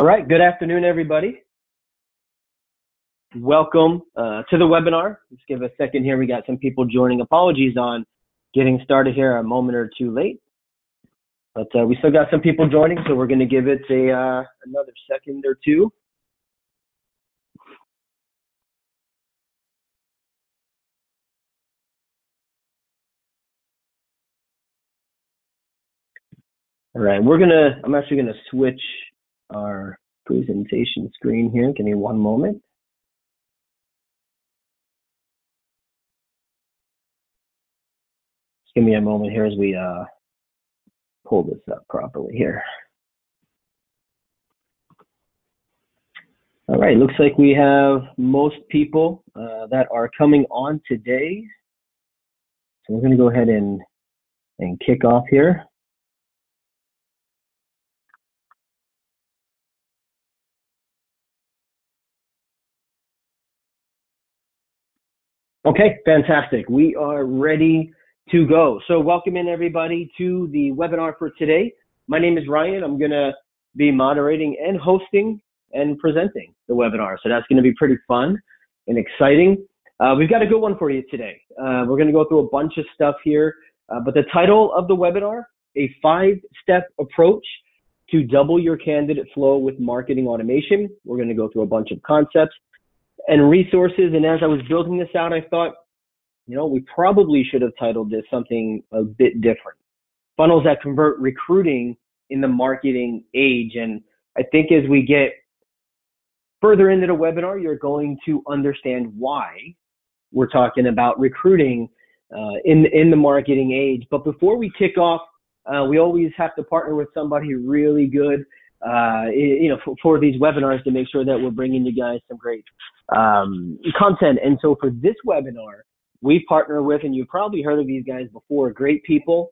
right, good afternoon, everybody. Welcome to the webinar. Let's give a second here. We got some people joining. Apologies on getting started here a moment or two late, but we still got some people joining, so we're going to give it another second or two. All right, I'm actually gonna switch our presentation screen here. Give me one moment. Just give me a moment here as we pull this up properly here. All right, looks like we have most people that are coming on today. So we're gonna go ahead and kick off here. Okay, fantastic. We are ready to go. So welcome in everybody to the webinar for today. My name is Ryan. I'm gonna be moderating and hosting and presenting the webinar. So that's gonna be pretty fun and exciting. We've got a good one for you today. We're gonna go through a bunch of stuff here, but the title of the webinar, a 5-step approach to double your candidate flow with marketing automation. We're gonna go through a bunch of concepts and resources. And as I was building this out, I thought, we probably should have titled this something a bit different. Funnels that convert recruiting in the marketing age. And I think as we get further into the webinar, you're going to understand why we're talking about recruiting in the marketing age. But before we kick off, we always have to partner with somebody really good for these webinars to make sure that we're bringing you guys some great content. And so for this webinar, we partner with, and you've probably heard of these guys before, great people.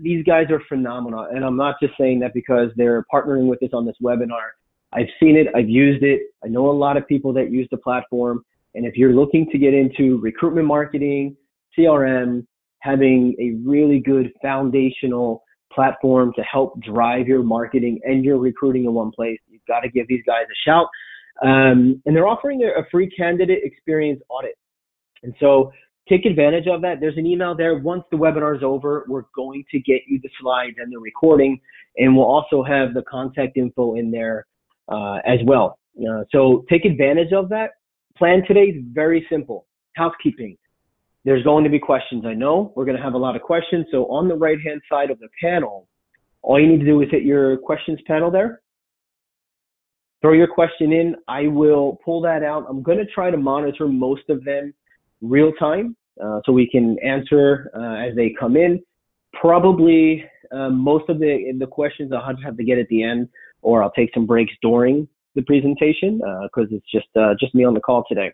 These guys are phenomenal. And I'm not just saying that because they're partnering with us on this webinar. I've seen it, I've used it. I know a lot of people that use the platform. And if you're looking to get into recruitment marketing, CRM, having a really good foundational platform to help drive your marketing and your recruiting in one place, you've got to give these guys a shout. And they're offering a free candidate experience audit. And so take advantage of that. There's an email there. Once the webinar is over, we're going to get you the slides and the recording, and we'll also have the contact info in there as well. So take advantage of that. Plan today is very simple. Housekeeping. There's going to be questions. I know we're going to have a lot of questions. So on the right-hand side of the panel, all you need to do is hit your questions panel there. Throw your question in. I will pull that out. I'm going to try to monitor most of them real time so we can answer as they come in. Probably most of the questions I'll have to get at the end, or I'll take some breaks during the presentation because it's just me on the call today.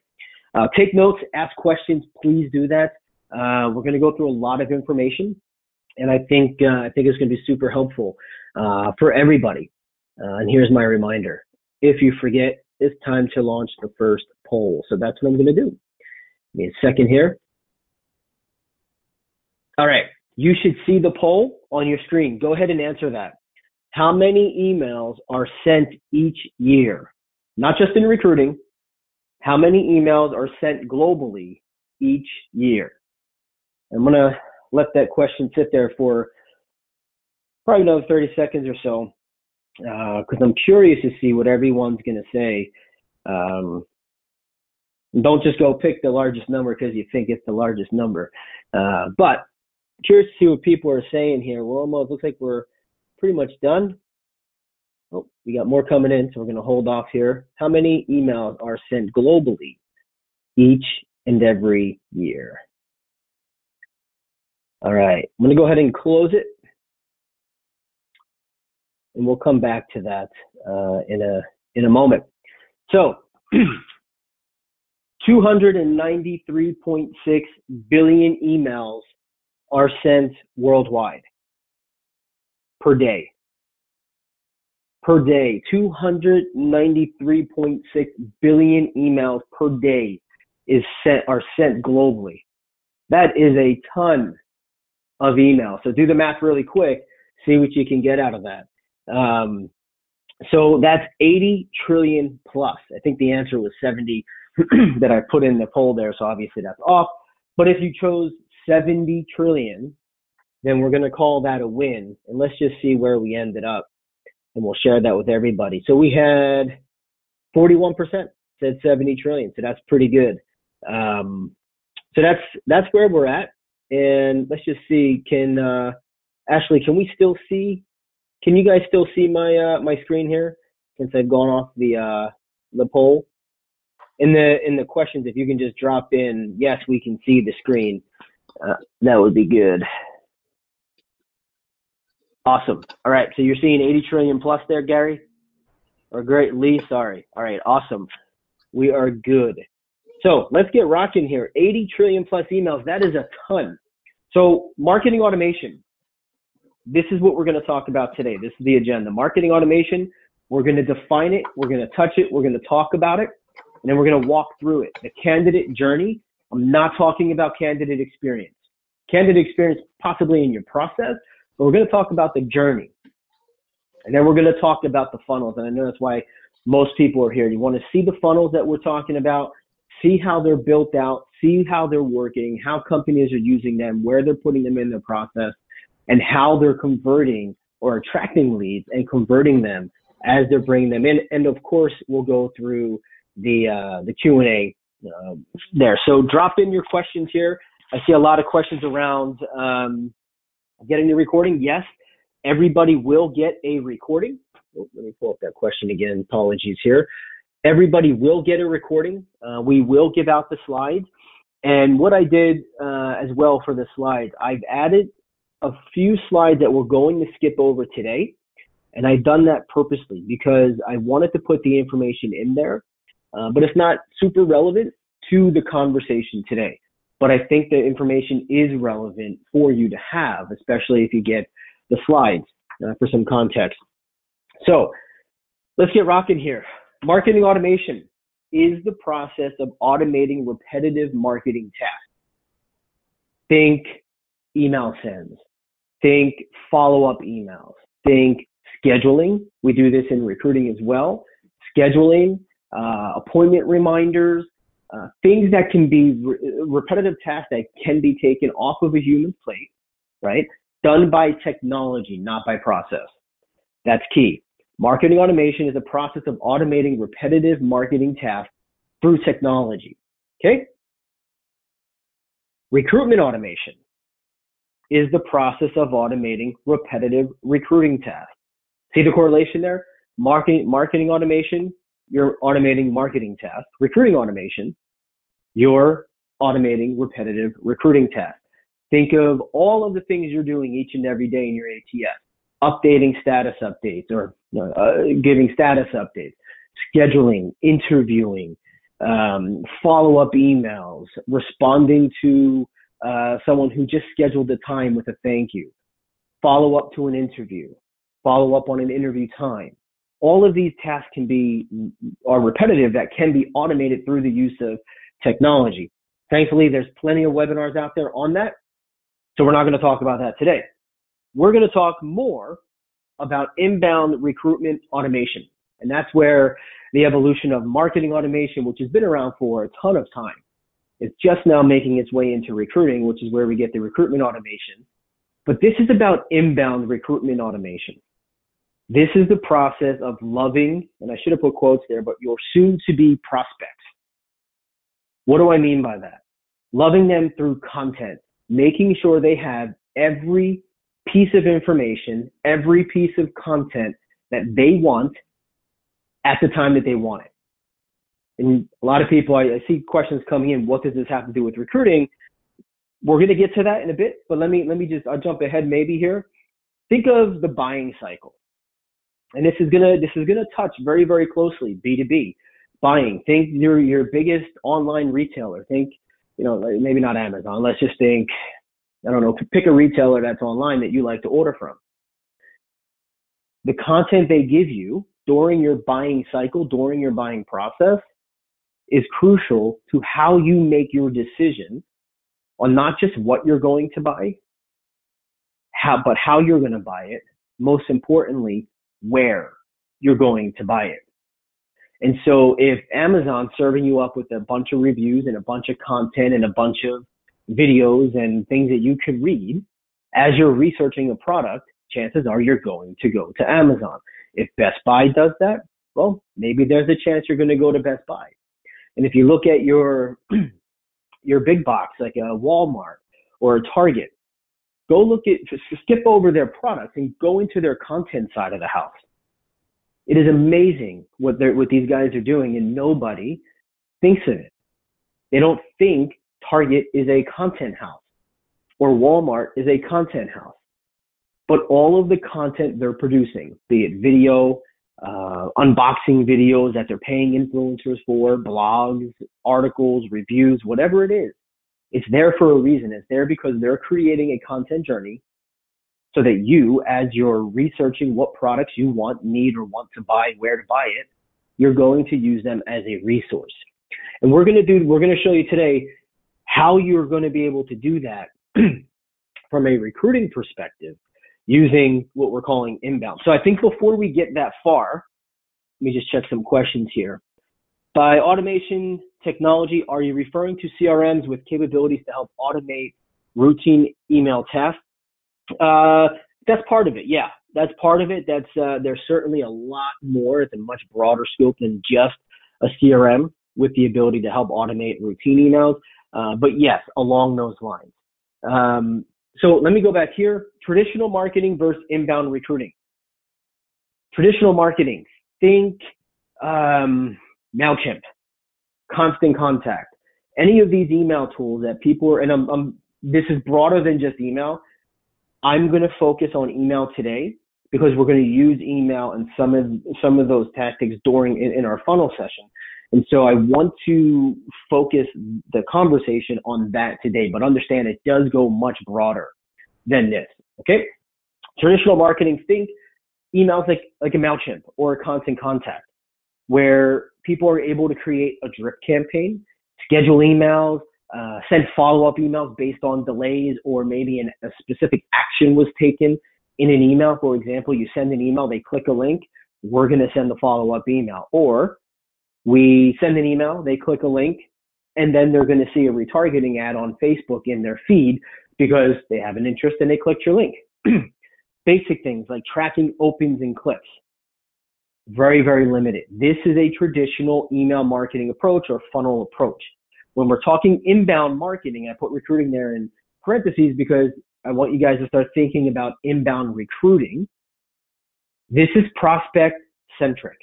Take notes, ask questions, please do that. We're going to go through a lot of information, and I think it's going to be super helpful for everybody. And here's my reminder. If you forget, it's time to launch the first poll. So that's what I'm going to do. Give me a second here. All right. You should see the poll on your screen. Go ahead and answer that. How many emails are sent each year? Not just in recruiting. How many emails are sent globally each year? I'm going to let that question sit there for probably another 30 seconds or so because I'm curious to see what everyone's going to say. Don't just go pick the largest number because you think it's the largest number. But curious to see what people are saying here. We're almost, looks like we're pretty much done. Oh, we got more coming in, so we're going to hold off here. How many emails are sent globally each and every year? All right, I'm going to go ahead and close it, and we'll come back to that in a moment. So 293.6 billion emails are sent worldwide per day. Per day, 293.6 billion emails per day are sent globally. That is a ton of emails. So do the math really quick, see what you can get out of that. So that's 80 trillion plus. I think the answer was 70 that I put in the poll there, so obviously that's off. But if you chose 70 trillion, then we're going to call that a win. And let's just see where we ended up, and we'll share that with everybody. So we had 41% said 70 trillion, so that's pretty good. So that's where we're at. And let's just see, Ashley, can you guys still see my screen here since I've gone off the poll? In the questions, if you can just drop in, yes, we can see the screen, that would be good. Awesome. All right, so you're seeing 80 trillion plus there, Gary? Or great, Lee, sorry. All right, awesome. We are good. So let's get rocking here. 80 trillion plus emails, that is a ton. So marketing automation, this is what we're going to talk about today. This is the agenda. Marketing automation, we're going to define it, we're going to touch it, we're going to talk about it, and then we're going to walk through it. The candidate journey, I'm not talking about candidate experience. Candidate experience possibly in your process, but we're going to talk about the journey. And then we're going to talk about the funnels. And I know that's why most people are here. You want to see the funnels that we're talking about, see how they're built out, see how they're working, how companies are using them, where they're putting them in their process, and how they're converting or attracting leads and converting them as they're bringing them in. And of course, we'll go through the Q&A there. So drop in your questions here. I see a lot of questions around getting the recording. Yes, everybody will get a recording. Oh, let me pull up that question again. Apologies here. Everybody will get a recording. We will give out the slides. And what I did as well for the slides, I've added a few slides that we're going to skip over today. And I've done that purposely because I wanted to put the information in there, but it's not super relevant to the conversation today. But I think the information is relevant for you to have, especially if you get the slides for some context. So let's get rocking here. Marketing automation is the process of automating repetitive marketing tasks. Think email sends. Think follow-up emails. Think scheduling. We do this in recruiting as well. Scheduling, appointment reminders, things that can be repetitive tasks that can be taken off of a human's plate, right? Done by technology, not by process. That's key. Marketing automation is a process of automating repetitive marketing tasks through technology, okay? Recruitment automation is the process of automating repetitive recruiting tasks. See the correlation there? Marketing automation, you're automating marketing tasks. Recruiting automation, you're automating repetitive recruiting tasks. Think of all of the things you're doing each and every day in your ATS. Updating status updates or giving status updates, scheduling, interviewing, follow-up emails, responding to someone who just scheduled a time with a thank you, follow up to an interview, follow up on an interview time. All of these tasks are repetitive that can be automated through the use of technology. Thankfully, there's plenty of webinars out there on that, so we're not going to talk about that today. We're going to talk more about inbound recruitment automation. And that's where the evolution of marketing automation, which has been around for a ton of time, is just now making its way into recruiting, which is where we get the recruitment automation. But this is about inbound recruitment automation. This is the process of loving, and I should have put quotes there, but your soon-to-be prospects. What do I mean by that? Loving them through content, making sure they have every piece of information, every piece of content that they want at the time that they want it. And a lot of people, I see questions coming in, what does this have to do with recruiting? We're going to get to that in a bit, but I'll jump ahead maybe here. Think of the buying cycle. And this is gonna touch very, very closely B2B buying. Think your biggest online retailer. Think, maybe not Amazon. Let's just think, I don't know, pick a retailer that's online that you like to order from. The content they give you during your buying cycle, during your buying process, is crucial to how you make your decision on not just what you're going to buy, but how you're going to buy it. Most importantly, where. you're going to buy it. And so if Amazon's serving you up with a bunch of reviews and a bunch of content and a bunch of videos and things that you could read as you're researching a product, chances are you're going to go to Amazon. If Best Buy does that, well, maybe there's a chance you're going to go to Best Buy. And if you look at your big box, like a Walmart or a Target, skip over their products and go into their content side of the house. It is amazing what these guys are doing, and nobody thinks of it. They don't think Target is a content house or Walmart is a content house. But all of the content they're producing, be it video, unboxing videos that they're paying influencers for, blogs, articles, reviews, whatever it is, it's there for a reason. It's there because they're creating a content journey so that you, as you're researching what products you want, need, or want to buy, where to buy it, you're going to use them as a resource. And we're going to show you today how you're going to be able to do that from a recruiting perspective using what we're calling inbound. So I think before we get that far, let me just check some questions here. By automation technology, are you referring to CRMs with capabilities to help automate routine email tasks? That's part of it. Yeah, that's part of it. There's certainly a lot more. It's a much broader scope than just a CRM with the ability to help automate routine emails. But yes, along those lines. So let me go back here. Traditional marketing versus inbound recruiting. Traditional marketing, think MailChimp, Constant Contact, any of these email tools that people are, and this is broader than just email. I'm going to focus on email today because we're going to use email and some of those tactics in our funnel session. And so I want to focus the conversation on that today, but understand it does go much broader than this. Okay. Traditional marketing, think emails like a MailChimp or a Constant Contact, where people are able to create a drip campaign, schedule emails, send follow-up emails based on delays, or maybe a specific action was taken in an email. For example, you send an email, they click a link, we're going to send the follow-up email. Or we send an email, they click a link, and then they're going to see a retargeting ad on Facebook in their feed because they have an interest and they clicked your link. Basic things like tracking opens and clicks. Very, very limited. This is a traditional email marketing approach or funnel approach. When we're talking inbound marketing, I put recruiting there in parentheses because I want you guys to start thinking about inbound recruiting. This is prospect centric.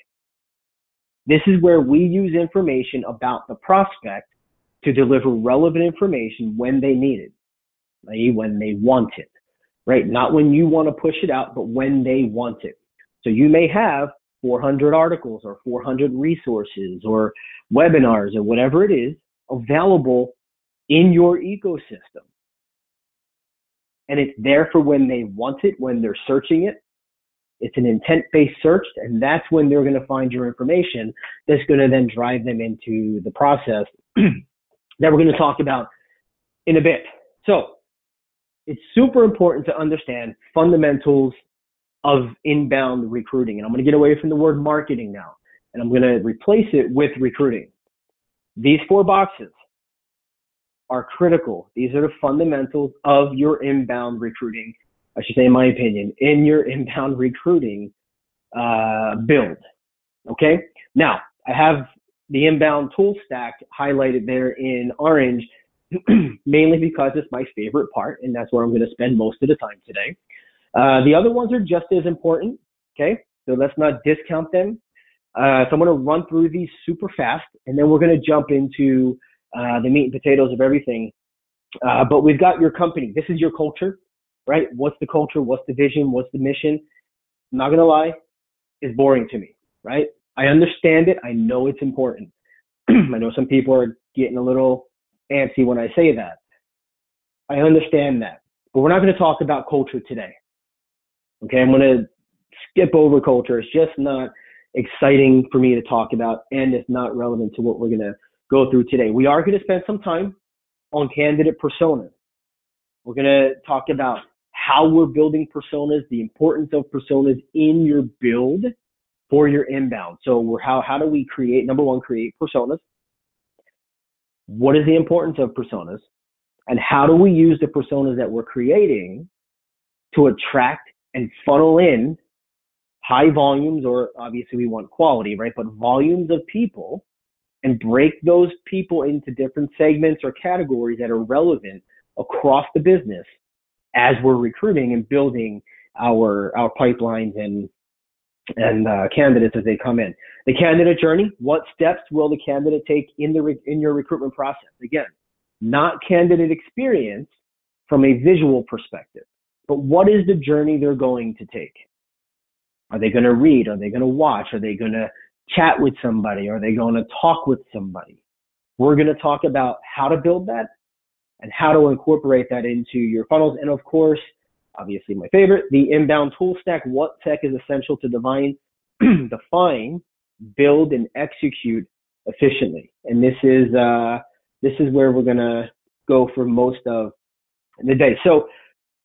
This is where we use information about the prospect to deliver relevant information when they need it, i.e. when they want it, right? Not when you want to push it out, but when they want it. So you may have 400 articles or 400 resources or webinars or whatever it is available in your ecosystem. And it's there for when they want it, when they're searching it. It's an intent-based search, and that's when they're going to find your information that's going to then drive them into the process that we're going to talk about in a bit. So it's super important to understand fundamentals of inbound recruiting. And I'm going to get away from the word marketing now, and I'm going to replace it with recruiting. These 4 boxes are critical. These are the fundamentals of your inbound recruiting, I should say, in my opinion, in your inbound recruiting build. Okay. Now, I have the inbound tool stack highlighted there in orange, mainly because it's my favorite part, and that's where I'm going to spend most of the time today. The other ones are just as important. Okay. So let's not discount them. So I'm going to run through these super fast, and then we're going to jump into the meat and potatoes of everything. But we've got your company. This is your culture, right? What's the culture? What's the vision? What's the mission? I'm not going to lie, it's boring to me, right? I understand it. I know it's important. I know some people are getting a little antsy when I say that. I understand that. But we're not going to talk about culture today. Okay, I'm going to skip over culture. It's just not exciting for me to talk about, and it's not relevant to what we're going to go through today. We are going to spend some time on candidate personas. We're going to talk about how we're building personas, the importance of personas in your build, for your inbound. So how do we create, number one, create personas? What is the importance of personas? And how do we use the personas that we're creating to attract and funnel in high volumes, or obviously we want quality, right? But volumes of people, and break those people into different segments or categories that are relevant across the business as we're recruiting and building our pipelines and candidates as they come in. The candidate journey, what steps will the candidate take in your recruitment process? Again, not candidate experience from a visual perspective, but what is the journey they're going to take? Are they going to read? Are they going to watch? Are they going to chat with somebody? Are they going to talk with somebody? We're going to talk about how to build that and how to incorporate that into your funnels. And of course, obviously my favorite, the inbound tool stack. What tech is essential to define, build, and execute efficiently? And this is where we're going to go for most of the day. So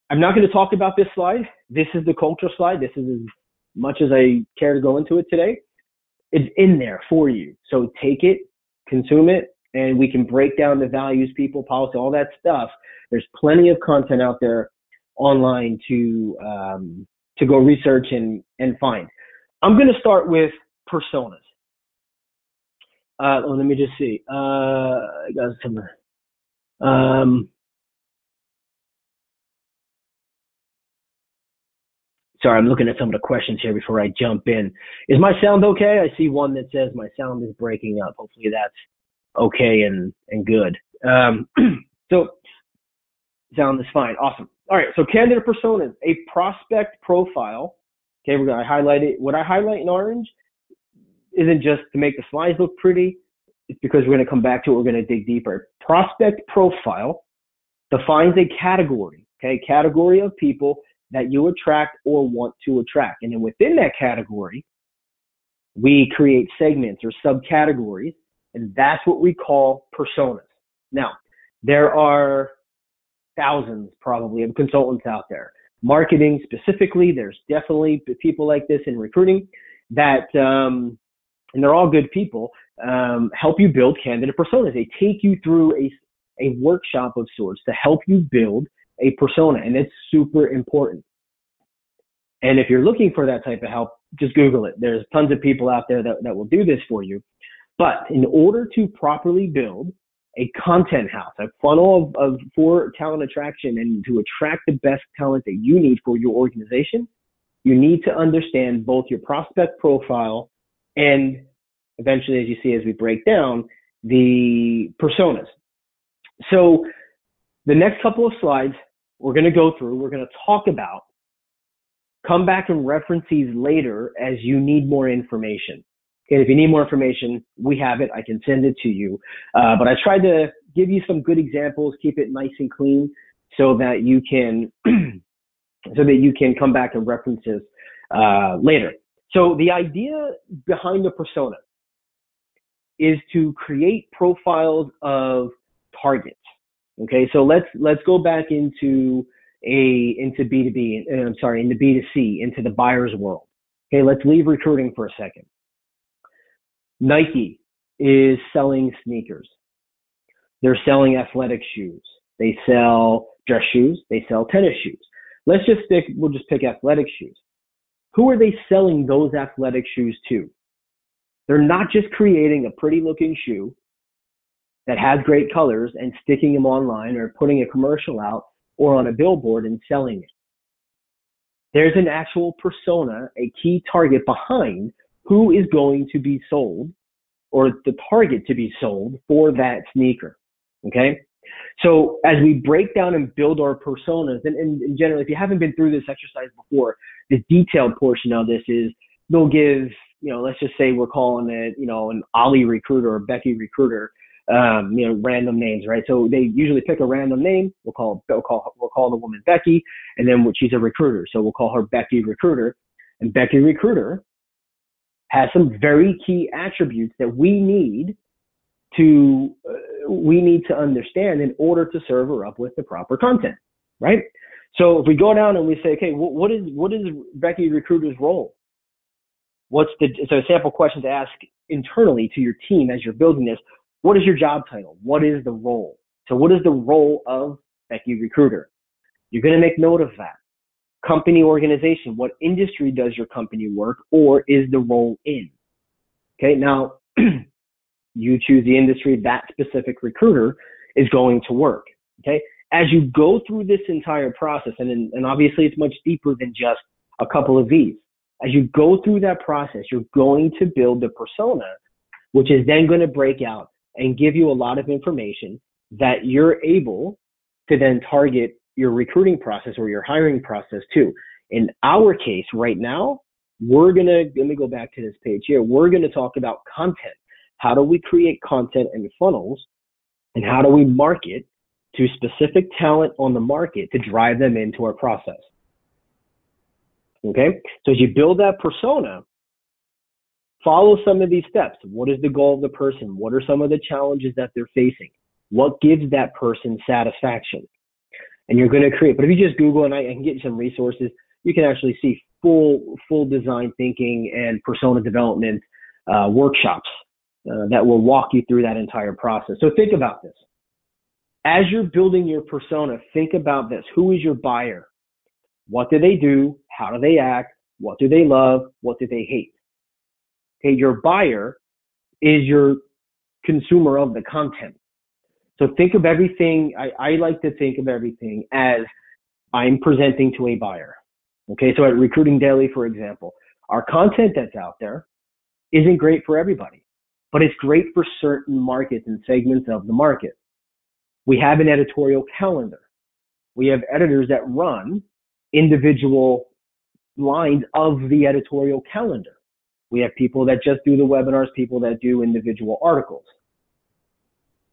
I'm not going to talk about this slide. This is the culture slide. This is as much as I care to go into it today. It's in there for you. So take it, consume it, and we can break down the values, people, policy, all that stuff. There's plenty of content out there online to go research and find. I'm going to start with personas. Let me just see. I got some. Sorry, I'm looking at some of the questions here before I jump in. Is my sound okay? I see one that says my sound is breaking up. Hopefully that's okay and good. So sound is fine. Awesome. All right. So candidate personas, a prospect profile. Okay, we're going to highlight it. What I highlight in orange isn't just to make the slides look pretty. It's because we're going to come back to it. We're going to dig deeper. Prospect profile defines a category. Okay, category of people that you attract or want to attract. And then within that category, we create segments or subcategories, and that's what we call personas. Now, there are thousands probably of consultants out there. Marketing specifically, there's definitely people like this in recruiting that, and they're all good people, help you build candidate personas. They take you through a workshop of sorts to help you build a persona, and it's super important. And if you're looking for that type of help, just Google it. There's tons of people out there that will do this for you. But in order to properly build a content house, a funnel for talent attraction, and to attract the best talent that you need for your organization, you need to understand both your prospect profile and eventually, as you see, as we break down, the personas. So the next couple of slides we're going to go through, we're going to talk about, come back and reference these later as you need more information. Okay, if you need more information, we have it. I can send it to you. But I tried to give you some good examples, keep it nice and clean so that you can come back and reference this later. So the idea behind the persona is to create profiles of targets. Okay, so let's go back into B2B, into B2C, into the buyer's world. Okay, let's leave recruiting for a second. Nike is selling sneakers. They're selling athletic shoes. They sell dress shoes. They sell tennis shoes. We'll just pick athletic shoes. Who are they selling those athletic shoes to? They're not just creating a pretty looking shoe that has great colors and sticking them online or putting a commercial out or on a billboard and selling it. There's an actual persona, a key target behind who is going to be sold or the target to be sold for that sneaker. Okay. So as we break down and build our personas, and generally, if you haven't been through this exercise before, the detailed portion of this is they'll give, let's just say we're calling it, an Ollie recruiter or Becky recruiter, random names, right? So they usually pick a random name. We'll call the woman Becky, and then she's a recruiter. So we'll call her Becky recruiter, and Becky recruiter has some very key attributes that we need to understand in order to serve her up with the proper content, right? So if we go down and we say, okay, what is Becky recruiter's role? So a sample question to ask internally to your team as you're building this, what is your job title? What is the role? So what is the role of Becky Recruiter? You're going to make note of that. Company organization, what industry does your company work or is the role in? Okay, now you choose the industry that specific recruiter is going to work. Okay, as you go through this entire process, and obviously it's much deeper than just a couple of these. As you go through that process, you're going to build the persona, which is then going to break out and give you a lot of information that you're able to then target your recruiting process or your hiring process too. In our case right now, let me go back to this page here. We're going to talk about content. How do we create content and funnels, and how do we market to specific talent on the market to drive them into our process? Okay, so as you build that persona, follow some of these steps. What is the goal of the person? What are some of the challenges that they're facing? What gives that person satisfaction? And you're going to create, but if you just Google, and I can get you some resources, you can actually see full design thinking and persona development workshops that will walk you through that entire process. So think about this. As you're building your persona, think about this. Who is your buyer? What do they do? How do they act? What do they love? What do they hate? Okay, your buyer is your consumer of the content. So think of everything, I like to think of everything as I'm presenting to a buyer. Okay, so at Recruiting Daily, for example, our content that's out there isn't great for everybody, but it's great for certain markets and segments of the market. We have an editorial calendar. We have editors that run individual lines of the editorial calendar. We have people that just do the webinars, people that do individual articles.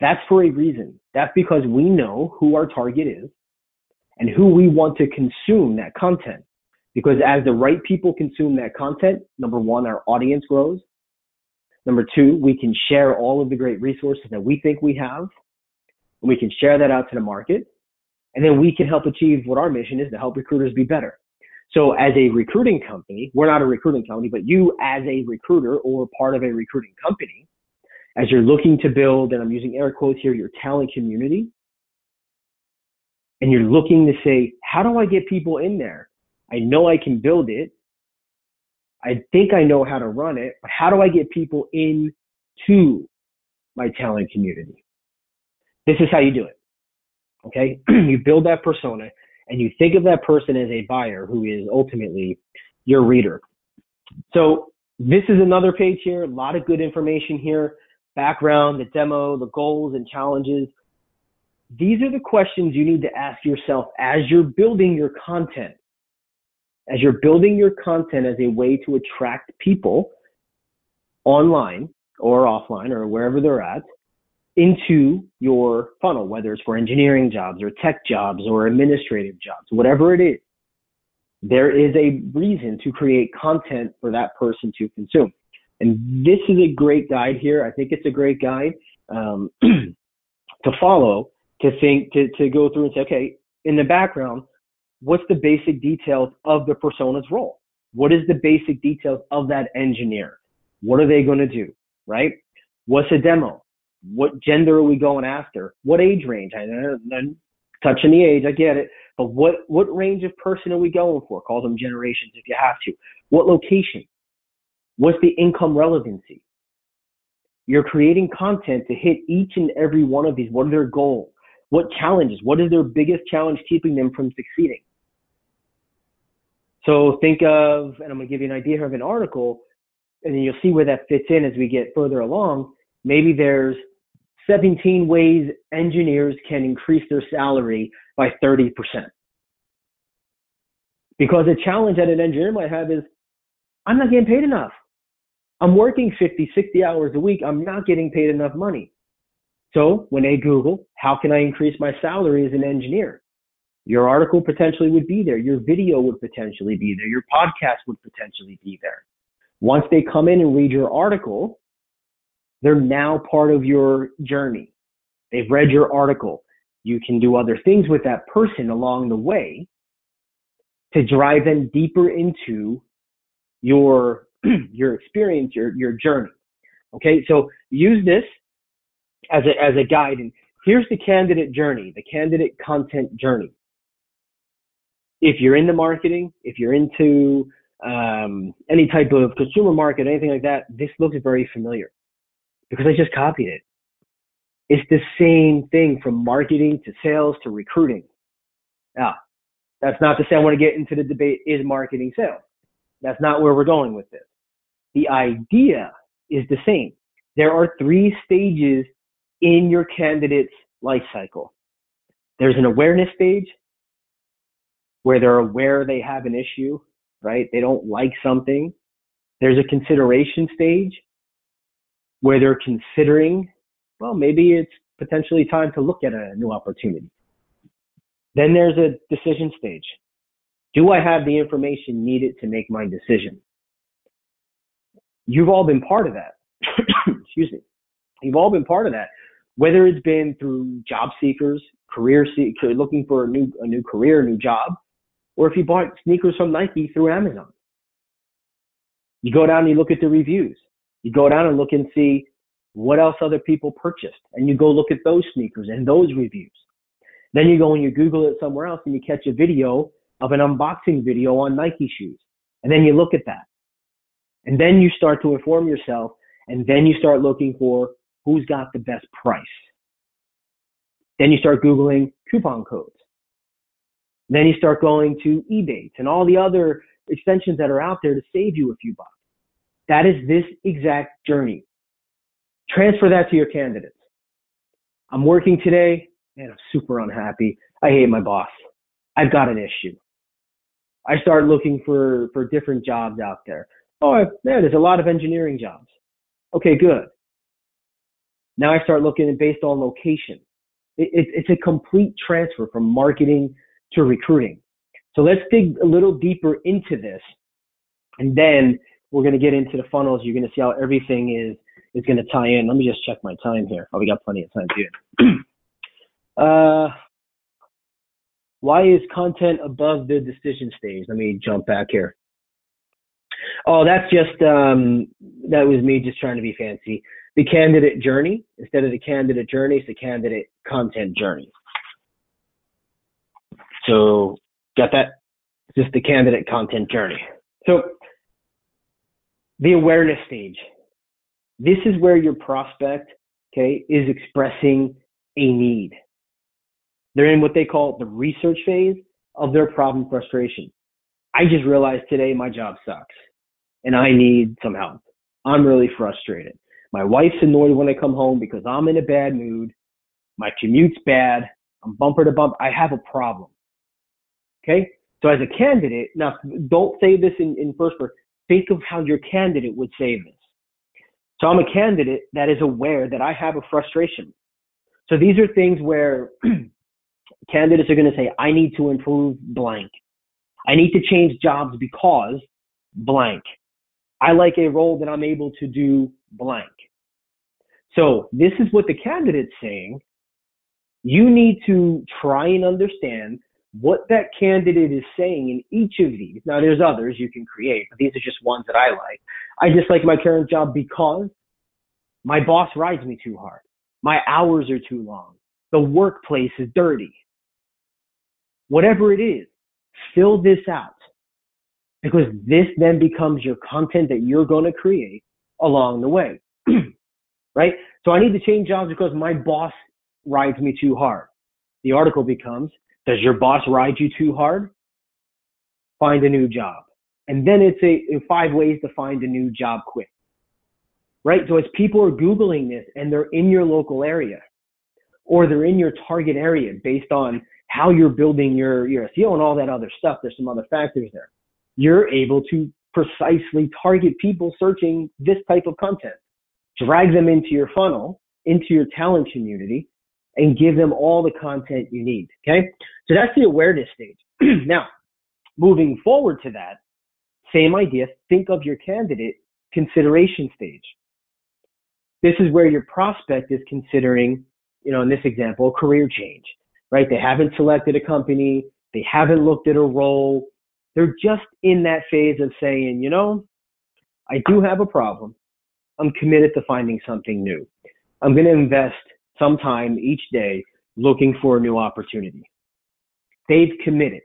That's for a reason. That's because we know who our target is and who we want to consume that content. Because as the right people consume that content, number one, our audience grows. Number two, we can share all of the great resources that we think we have, and we can share that out to the market. And then we can help achieve what our mission is, to help recruiters be better. So as a recruiting company, we're not a recruiting company, but you as a recruiter or part of a recruiting company, as you're looking to build, and I'm using air quotes here, your talent community, and you're looking to say, how do I get people in there? I know I can build it. I think I know how to run it, but how do I get people into my talent community? This is how you do it. Okay, you build that persona and you think of that person as a buyer who is ultimately your reader. So this is another page here, a lot of good information here, background, the demo, the goals and challenges. These are the questions you need to ask yourself as you're building your content. As you're building your content as a way to attract people online or offline or wherever they're at, into your funnel, whether it's for engineering jobs or tech jobs or administrative jobs, whatever it is, there is a reason to create content for that person to consume. And this is a great guide here. I think it's a great guide to follow, to think, to go through and say, okay, in the background, what's the basic details of the persona's role? What is the basic details of that engineer? What are they going to do, right? What's a demo? What gender are we going after? What age range? I'm touching the age, I get it. But what range of person are we going for? Call them generations if you have to. What location? What's the income relevancy? You're creating content to hit each and every one of these. What are their goals? What challenges? What is their biggest challenge keeping them from succeeding? So think of, and I'm going to give you an idea of an article, and then you'll see where that fits in as we get further along. Maybe there's 17 ways engineers can increase their salary by 30%. Because a challenge that an engineer might have is, I'm not getting paid enough. I'm working 50, 60 hours a week. I'm not getting paid enough money. So when they Google, how can I increase my salary as an engineer? Your article potentially would be there. Your video would potentially be there. Your podcast would potentially be there. Once they come in and read your article, they're now part of your journey. They've read your article. You can do other things with that person along the way to drive them deeper into your your experience, your journey. Okay, so use this as a guide. And here's the candidate journey, the candidate content journey. If you're into marketing, if you're into any type of consumer market, anything like that, this looks very familiar because I just copied it. It's the same thing from marketing to sales to recruiting. Now, that's not to say I want to get into the debate, is marketing sales? That's not where we're going with this. The idea is the same. There are 3 stages in your candidate's life cycle. There's an awareness stage where they're aware they have an issue, right? They don't like something. There's a consideration stage where they're considering, well, maybe it's potentially time to look at a new opportunity. Then there's a decision stage. Do I have the information needed to make my decision? You've all been part of that. Excuse me. You've all been part of that, whether it's been through job seekers, looking for a new career, a new job, or if you bought sneakers from Nike through Amazon. You go down and you look at the reviews. You go down and look and see what else other people purchased, and you go look at those sneakers and those reviews. Then you go and you Google it somewhere else and you catch a video of an unboxing video on Nike shoes. And then you look at that. And then you start to inform yourself, and then you start looking for who's got the best price. Then you start Googling coupon codes. Then you start going to Ebates and all the other extensions that are out there to save you a few bucks. That is this exact journey. Transfer that to your candidates. I'm working today, and I'm super unhappy. I hate my boss. I've got an issue. I start looking for different jobs out there. Oh, yeah, there's a lot of engineering jobs. Okay, good. Now I start looking based on location. It's a complete transfer from marketing to recruiting. So let's dig a little deeper into this, and then we're going to get into the funnels. You're going to see how everything is going to tie in. Let me just check my time here. Oh, we got plenty of time here. Why is content above the decision stage? Let me jump back here. Oh, that's just, that was me just trying to be fancy. The candidate journey, instead of the candidate journey, it's the candidate content journey. So, got that? Just the candidate content journey. So, the awareness stage. This is where your prospect, okay, is expressing a need. They're in what they call the research phase of their problem frustration. I just realized today my job sucks and I need some help. I'm really frustrated. My wife's annoyed when I come home because I'm in a bad mood. My commute's bad. I'm bumper to bump. I have a problem. Okay? So as a candidate, now don't say this in first person. Think of how your candidate would say this. So I'm a candidate that is aware that I have a frustration. So these are things where candidates are going to say, I need to improve blank. I need to change jobs because blank. I like a role that I'm able to do blank. So this is what the candidate's saying. You need to try and understand what that candidate is saying in each of these. Now, there's others you can create, but these are just ones that I like. I just like my current job because my boss rides me too hard. My hours are too long. The workplace is dirty. Whatever it is, fill this out, because this then becomes your content that you're going to create along the way, right? So I need to change jobs because my boss rides me too hard. The article becomes, does your boss ride you too hard? Find a new job. And then it's 5 ways to find a new job quick, right? So as people are Googling this and they're in your local area or they're in your target area based on how you're building your SEO and all that other stuff, there's some other factors there. You're able to precisely target people searching this type of content, drag them into your funnel, into your talent community, and give them all the content you need, okay? So that's the awareness stage. Now, moving forward to that, same idea, think of your candidate consideration stage. This is where your prospect is considering, in this example, a career change, right? They haven't selected a company. They haven't looked at a role. They're just in that phase of saying, I do have a problem. I'm committed to finding something new. I'm going to invest some time each day looking for a new opportunity. They've committed,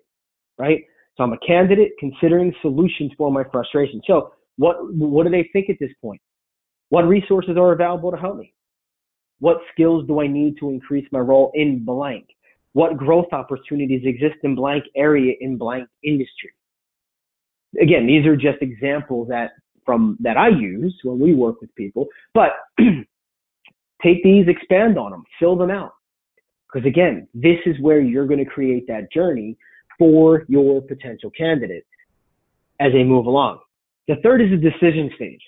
right? So I'm a candidate considering solutions for my frustration. So what do they think at this point? What resources are available to help me? What skills do I need to increase my role in blank? What growth opportunities exist in blank area in blank industry? Again, these are just examples that I use when we work with people, but take these, expand on them, fill them out. Because again, this is where you're going to create that journey for your potential candidate as they move along. The third is the decision stage.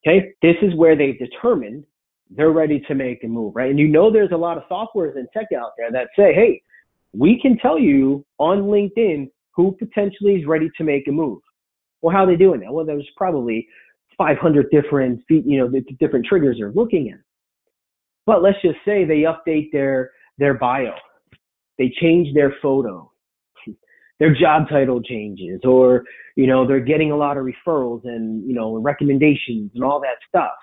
Okay, this is where they've determined they're ready to make a move, right? And there's a lot of softwares and tech out there that say, hey, we can tell you on LinkedIn who potentially is ready to make a move. Well, how are they doing that? Well, there's probably 500 different different triggers they're looking at. But let's just say they update their bio, they change their photo, their job title changes, or they're getting a lot of referrals and recommendations and all that stuff.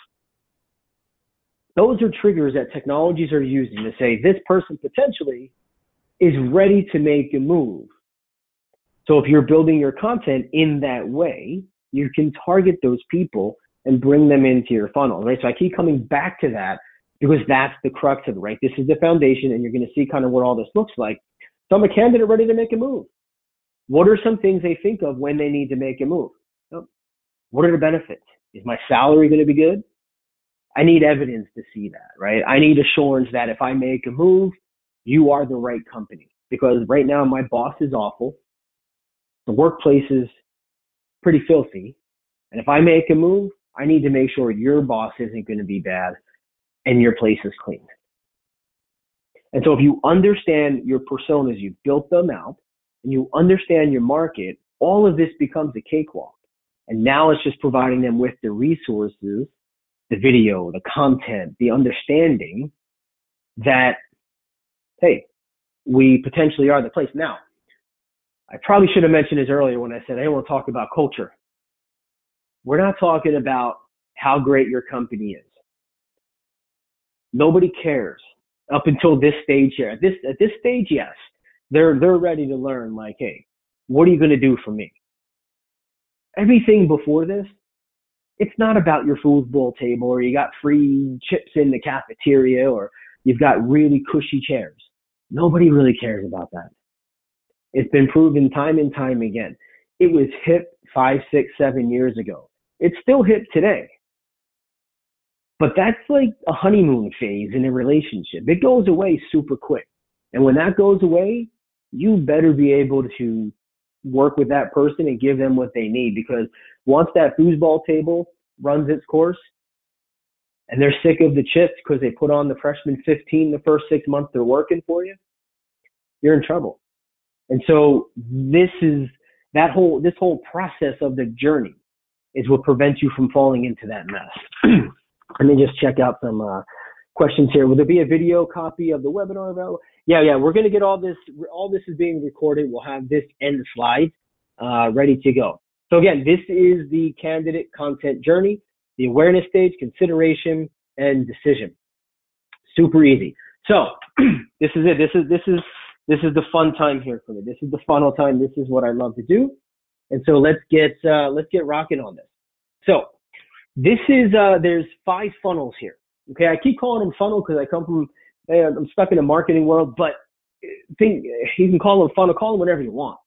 Those are triggers that technologies are using to say this person potentially is ready to make a move. So if you're building your content in that way, you can target those people and bring them into your funnel, right? So I keep coming back to that because that's the crux of it, right? This is the foundation, and you're going to see kind of what all this looks like. So I'm a candidate ready to make a move. What are some things they think of when they need to make a move? What are the benefits? Is my salary going to be good? I need evidence to see that, right? I need assurance that if I make a move, you are the right company. Because right now my boss is awful. The workplace is pretty filthy. And if I make a move, I need to make sure your boss isn't going to be bad and your place is clean. And so if you understand your personas, you've built them out, and you understand your market, all of this becomes a cakewalk. And now it's just providing them with the resources, the video, the content, the understanding that, hey, we potentially are the place. Now, I probably should have mentioned this earlier when I said I want to talk about culture. We're not talking about how great your company is. Nobody cares up until this stage here. At this stage, yes, they're ready to learn. Like, hey, what are you going to do for me? Everything before this, it's not about your foosball table or you got free chips in the cafeteria or you've got really cushy chairs. Nobody really cares about that. It's been proven time and time again. It was hip 5, 6, 7 years ago. It's still hip today. But that's like a honeymoon phase in a relationship. It goes away super quick. And when that goes away, you better be able to work with that person and give them what they need, because once that foosball table runs its course and they're sick of the chips because they put on the freshman 15 the first 6 months they're working for you, you're in trouble. And so this whole process of the journey is what prevents you from falling into that mess. Let me just check out some questions here. Will there be a video copy of the webinar available? Yeah. We're going to get all this. All this is being recorded. We'll have this and the slides ready to go. So again, this is the candidate content journey, the awareness stage, consideration, and decision. Super easy. So this is it. This is the fun time here for me. This is the funnel time. This is what I love to do. And so let's get rocking on this. So this is there's 5 funnels here. Okay, I keep calling them funnel because I'm stuck in the marketing world, but you can call them funnel, call them whatever you want.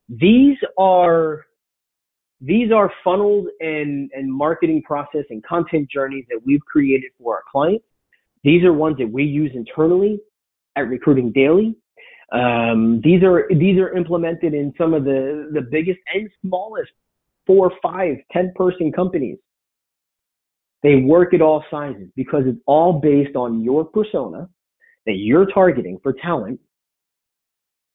These are funnels and marketing process and content journeys that we've created for our clients. These are ones that we use internally at Recruiting Daily. These are implemented in some of the biggest and smallest 4, 5, 10-person companies. They work at all sizes because it's all based on your persona that you're targeting for talent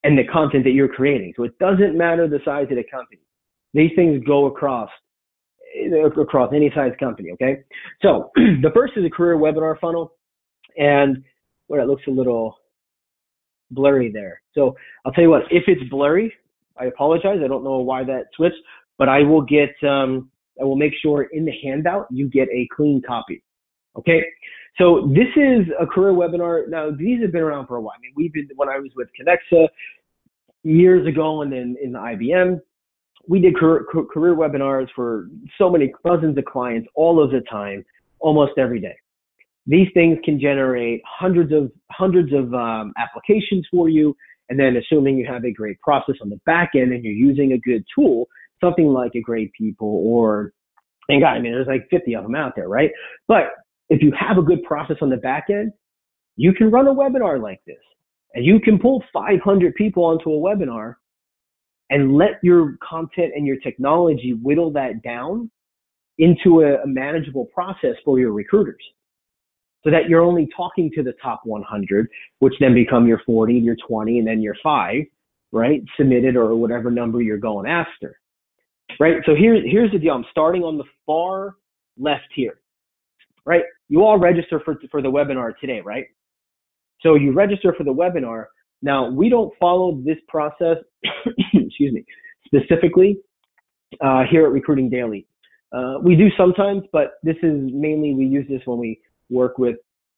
and the content that you're creating. So it doesn't matter the size of the company. These things go across any size company, okay? So the first is a career webinar funnel, and it looks a little blurry there. So I'll tell you what, if it's blurry, I apologize. I don't know why that switched, but I will get I will make sure in the handout you get a clean copy. Okay, so this is a career webinar. Now, these have been around for a while. I mean, when I was with Connexa years ago and then in the IBM, we did career webinars for so many dozens of clients all of the time, almost every day. These things can generate hundreds of applications for you. And then assuming you have a great process on the back end and you're using a good tool, something like a Great People or, and God, I mean, there's like 50 of them out there, right? But if you have a good process on the back end, you can run a webinar like this and you can pull 500 people onto a webinar and let your content and your technology whittle that down into a manageable process for your recruiters so that you're only talking to the top 100, which then become your 40, your 20, and then your 5, right? Submitted or whatever number you're going after, right? So here's the deal. I'm starting on the far left here, right? You all register for the webinar today, right? So you register for the webinar. Now, we don't follow this process, excuse me, specifically here at Recruiting Daily. We do sometimes, but this is mainly, we use this when we work with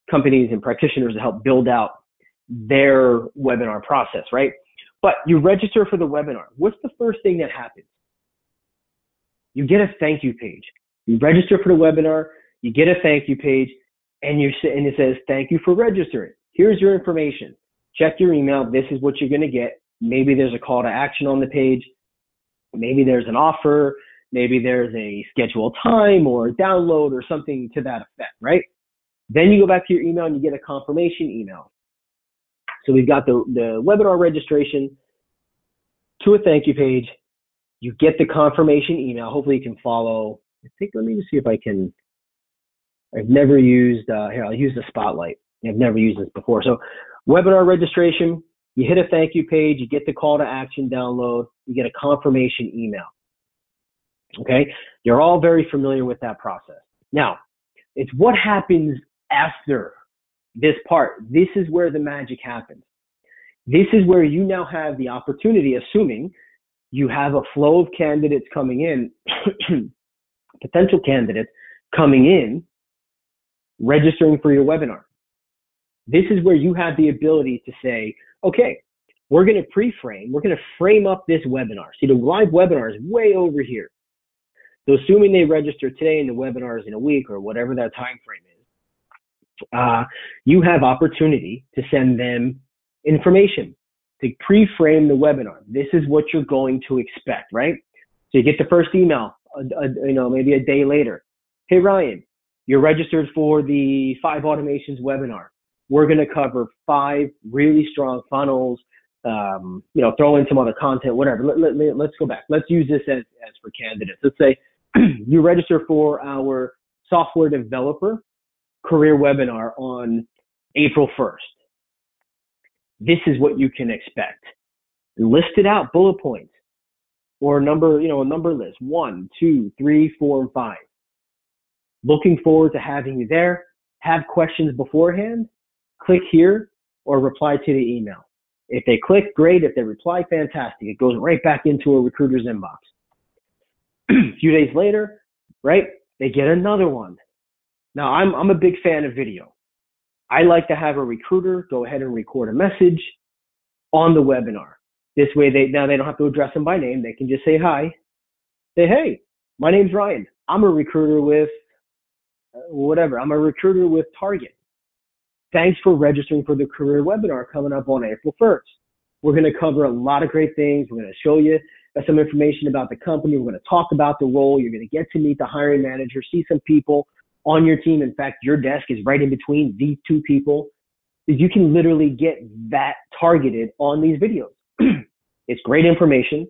companies and practitioners to help build out their webinar process, right? But you register for the webinar. What's the first thing that happens? You get a thank you page. You register for the webinar, you get a thank you page, and it says, thank you for registering. Here's your information. Check your email. This is what you're going to get. Maybe there's a call to action on the page. Maybe there's an offer. Maybe there's a scheduled time or a download or something to that effect, right? Then you go back to your email and you get a confirmation email. So we've got the webinar registration to a thank you page. You get the confirmation email. Hopefully you can follow. Let me just see if I can. I've never used, here, I'll use the Spotlight. I've never used this before. So webinar registration, you hit a thank you page, you get the call to action download, you get a confirmation email. Okay, you're all very familiar with that process. Now, it's what happens after this part. This is where the magic happens. This is where you now have the opportunity, assuming you have a flow of candidates coming in, potential candidates coming in, registering for your webinar. This is where you have the ability to say, okay, we're going to we're going to frame up this webinar. See, the live webinar is way over here. So assuming they register today and the webinar is in a week or whatever that time frame is, you have opportunity to send them information to pre-frame the webinar. This is what you're going to expect, right? So you get the first email, maybe a day later. Hey, Ryan, you're registered for the 5 Automations webinar. We're going to cover 5 really strong funnels, throw in some other content, whatever. Let's go back. Let's use this as for candidates. Let's say you register for our software developer career webinar on April 1st. This is what you can expect. List it out, bullet points, or a number list, 1, 2, 3, 4, and 5. Looking forward to having you there. Have questions beforehand. Click here or reply to the email. If they click, great. If they reply, fantastic. It goes right back into a recruiter's inbox. A few days later, right, they get another one. Now, I'm a big fan of video. I like to have a recruiter go ahead and record a message on the webinar. This way, they don't have to address them by name. They can just say hi. Say, hey, my name's Ryan. I'm a recruiter with whatever. I'm a recruiter with Target. Thanks for registering for the career webinar coming up on April 1st. We're going to cover a lot of great things. We're going to show you some information about the company. We're going to talk about the role. You're going to get to meet the hiring manager, see some people on your team. In fact, your desk is right in between these 2 people. You can literally get that targeted on these videos. It's great information.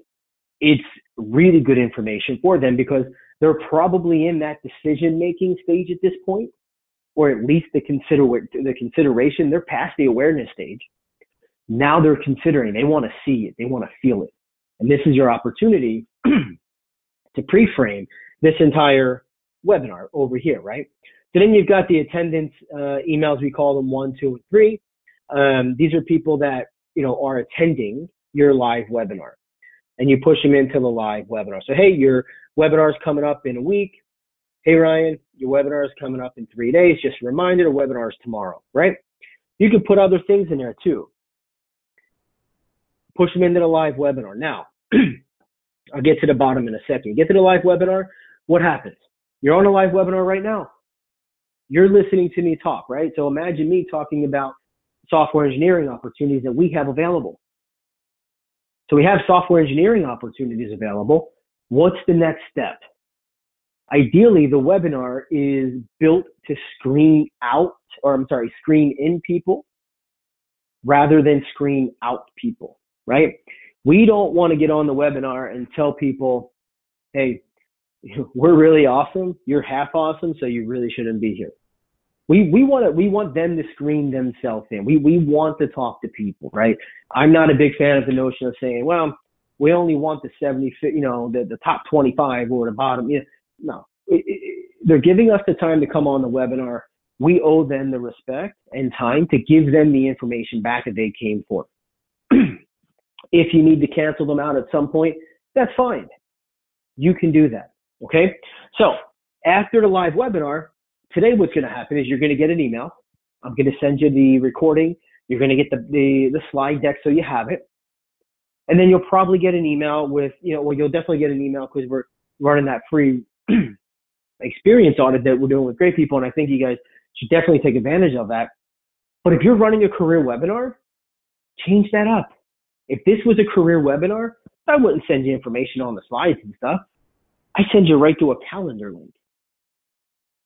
It's really good information for them because they're probably in that decision-making stage at this point, or at least the consideration. They're past the awareness stage. Now they're considering. They want to see it. They want to feel it. And this is your opportunity to pre-frame this entire webinar over here, right? So then you've got the attendance emails. We call them 1, 2, and 3. These are people that are attending your live webinar, and you push them into the live webinar. So hey, you're webinar's coming up in a week. Hey, Ryan, your webinar is coming up in 3 days. Just a reminder, the webinar is tomorrow, right? You can put other things in there too. Push them into the live webinar. Now, I'll get to the bottom in a second. Get to the live webinar, what happens? You're on a live webinar right now. You're listening to me talk, right? So imagine me talking about software engineering opportunities that we have available. So we have software engineering opportunities available. What's the next step? Ideally, the webinar is built to screen in people rather than screen out people, right? We don't want to get on the webinar and tell people, hey, we're really awesome. You're half awesome, so you really shouldn't be here. We want them to screen themselves in. We want to talk to people, right? I'm not a big fan of the notion of saying, well, we only want the 70, the top 25 or the bottom. No, they're giving us the time to come on the webinar. We owe them the respect and time to give them the information back that they came for. If you need to cancel them out at some point, that's fine. You can do that, okay? So after the live webinar, today what's going to happen is you're going to get an email. I'm going to send you the recording. You're going to get the slide deck so you have it. And then you'll probably get an email with, you'll definitely get an email because we're running that free experience audit that we're doing with great people. And I think you guys should definitely take advantage of that. But if you're running a career webinar, change that up. If this was a career webinar, I wouldn't send you information on the slides and stuff. I send you right to a calendar link.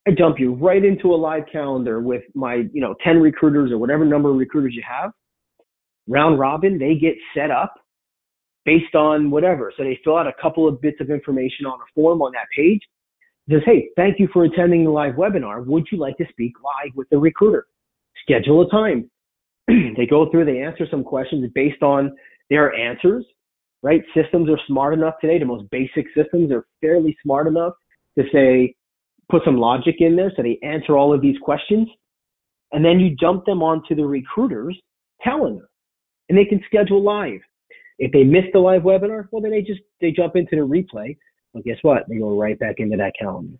I dump you right into a live calendar with my, 10 recruiters or whatever number of recruiters you have. Round robin, they get set up based on whatever. So they fill out a couple of bits of information on a form on that page. It says, hey, thank you for attending the live webinar. Would you like to speak live with the recruiter? Schedule a time. They go through, they answer some questions based on their answers, right? Systems are smart enough today. The most basic systems are fairly smart enough to say, put some logic in there so they answer all of these questions. And then you jump them onto the recruiter's calendar and they can schedule live. If they miss the live webinar, well, then they jump into the replay. Well, guess what? They go right back into that calendar.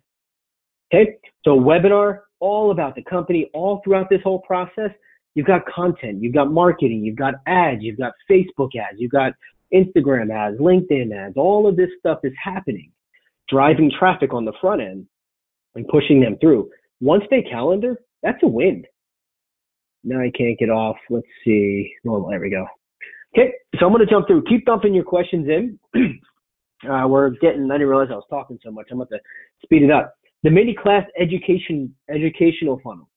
Okay. So webinar, all about the company, all throughout this whole process. You've got content, you've got marketing, you've got ads, you've got Facebook ads, you've got Instagram ads, LinkedIn ads. All of this stuff is happening, driving traffic on the front end and pushing them through. Once they calendar, that's a win. Now I can't get off. Let's see. Normal. There we go. Okay. So I'm going to jump through. Keep dumping your questions in. I didn't realize I was talking so much. I'm going to speed it up. The mini class educational funnel.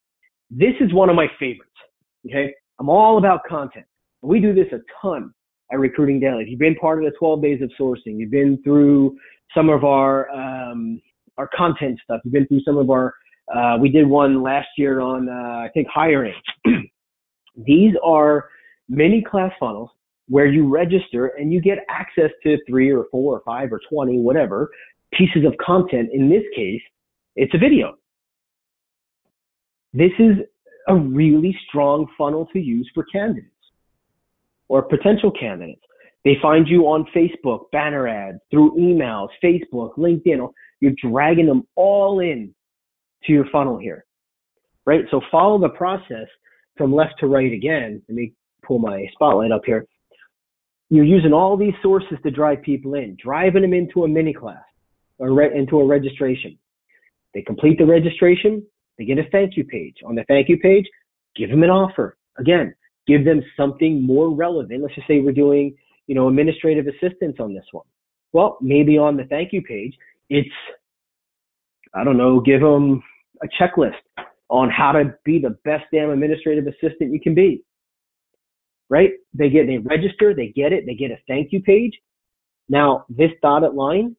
This is one of my favorites. Okay. I'm all about content. We do this a ton at Recruiting Daily. If you've been part of the 12 days of sourcing, you've been through some of our content stuff. You've been through some of our, we did one last year on, I think, hiring. These are mini class funnels where you register and you get access to 3 or 4 or 5 or 20, whatever, pieces of content. In this case, it's a video. This is a really strong funnel to use for candidates or potential candidates. They find you on Facebook, banner ads, through emails, Facebook, LinkedIn. You're dragging them all in to your funnel here, right? So follow the process from left to right again. Let me pull my spotlight up here. You're using all these sources to drive people in, driving them into a mini class or into a registration. They complete the registration. They get a thank you page. On the thank you page, give them an offer. Again, give them something more relevant. Let's just say we're doing, administrative assistance on this one. Well, maybe on the thank you page, it's, give them a checklist on how to be the best damn administrative assistant you can be. Right? They register, they get it, they get a thank you page. Now, this dotted line,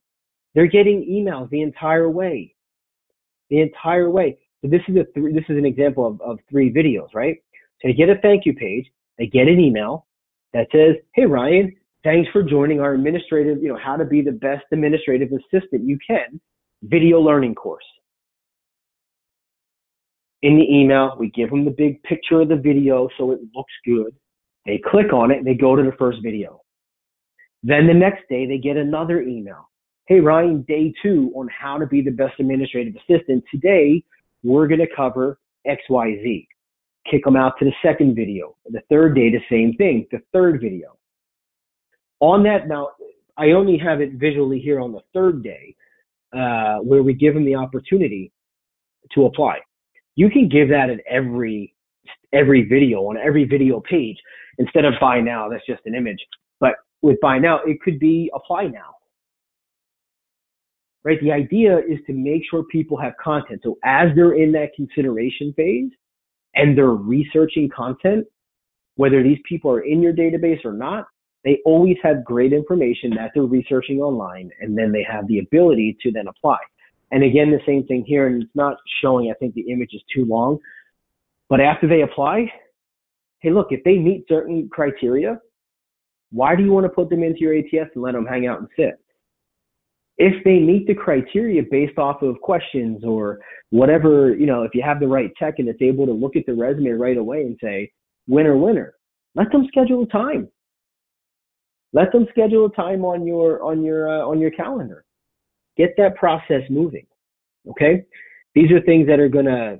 they're getting emails the entire way. So this is an example of 3 videos, right? So they get a thank you page, they get an email that says, hey, Ryan, thanks for joining our administrative, how to be the best administrative assistant you can video learning course. In the email, we give them the big picture of the video so it looks good. They click on it, they go to the first video. Then the next day, they get another email. Hey, Ryan, day 2 on how to be the best administrative assistant. Today, we're going to cover XYZ. Kick them out to the second video. The third day, the same thing, the third video. On that, now, I only have it visually here on the third day, where we give them the opportunity to apply. You can give that at every video, on every video page. Instead of buy now, that's just an image. But with buy now, it could be apply now. Right? The idea is to make sure people have content. So as they're in that consideration phase and they're researching content, whether these people are in your database or not, they always have great information that they're researching online, and then they have the ability to then apply. And again, the same thing here, and it's not showing, I think the image is too long, but after they apply, hey, look, if they meet certain criteria, why do you want to put them into your ATS and let them hang out and sit? If they meet the criteria based off of questions or whatever, if you have the right tech and it's able to look at the resume right away and say, winner, winner, let them schedule a time. Let them schedule a time on your calendar. Get that process moving. Okay? These are things that are gonna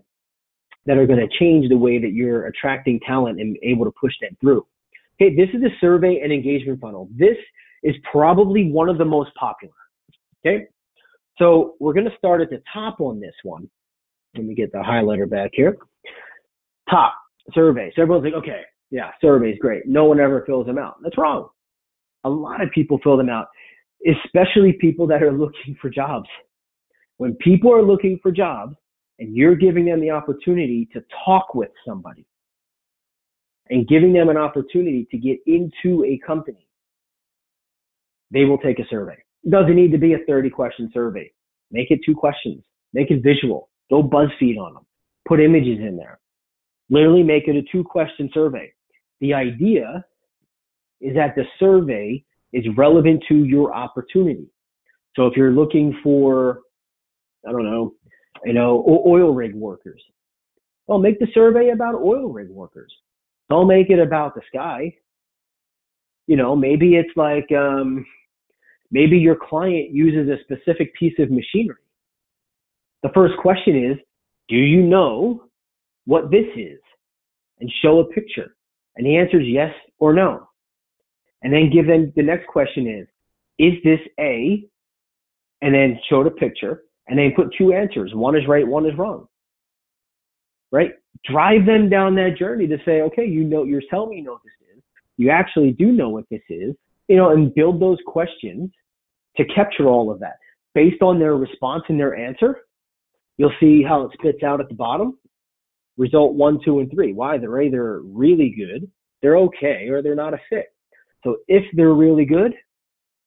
change the way that you're attracting talent and able to push them through. Okay, this is a survey and engagement funnel. This is probably one of the most popular. Okay, so we're going to start at the top on this one. Let me get the highlighter back here. Top, survey. So everyone's like, okay, yeah, survey's great. No one ever fills them out. That's wrong. A lot of people fill them out, especially people that are looking for jobs. When people are looking for jobs and you're giving them the opportunity to talk with somebody and giving them an opportunity to get into a company, they will take a survey. It doesn't need to be a 30-question survey. Make it 2 questions. Make it visual. Go BuzzFeed on them. Put images in there. Literally make it a 2-question survey. The idea is that the survey is relevant to your opportunity. So if you're looking for, oil rig workers, well, make the survey about oil rig workers. Don't make it about the sky. Maybe it's like, maybe your client uses a specific piece of machinery. The first question is, do you know what this is? And show a picture. And the answer is yes or no. And then give them, the next question is this A? And then show the picture. And then put 2 answers. One is right, one is wrong. Right? Drive them down that journey to say, okay, you're telling me you know what this is. You actually do know what this is. And build those questions to capture all of that. Based on their response and their answer, you'll see how it spits out at the bottom. Result 1, 2, and 3. Why? They're either really good, they're okay, or they're not a fit. So if they're really good,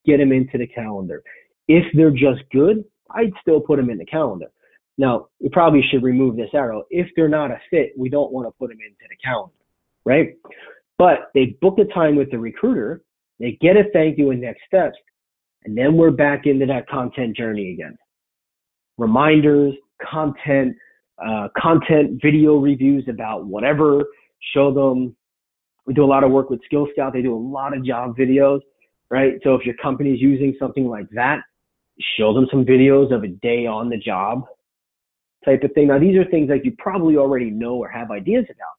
get them into the calendar. If they're just good, I'd still put them in the calendar. Now, you probably should remove this arrow. If they're not a fit, we don't want to put them into the calendar, right? But they book a time with the recruiter, they get a thank you and next steps, and then we're back into that content journey again. Reminders, content, video reviews about whatever, show them. We do a lot of work with Skill Scout. They do a lot of job videos, right? So if your company is using something like that, show them some videos of a day on the job type of thing. Now, these are things that you probably already know or have ideas about.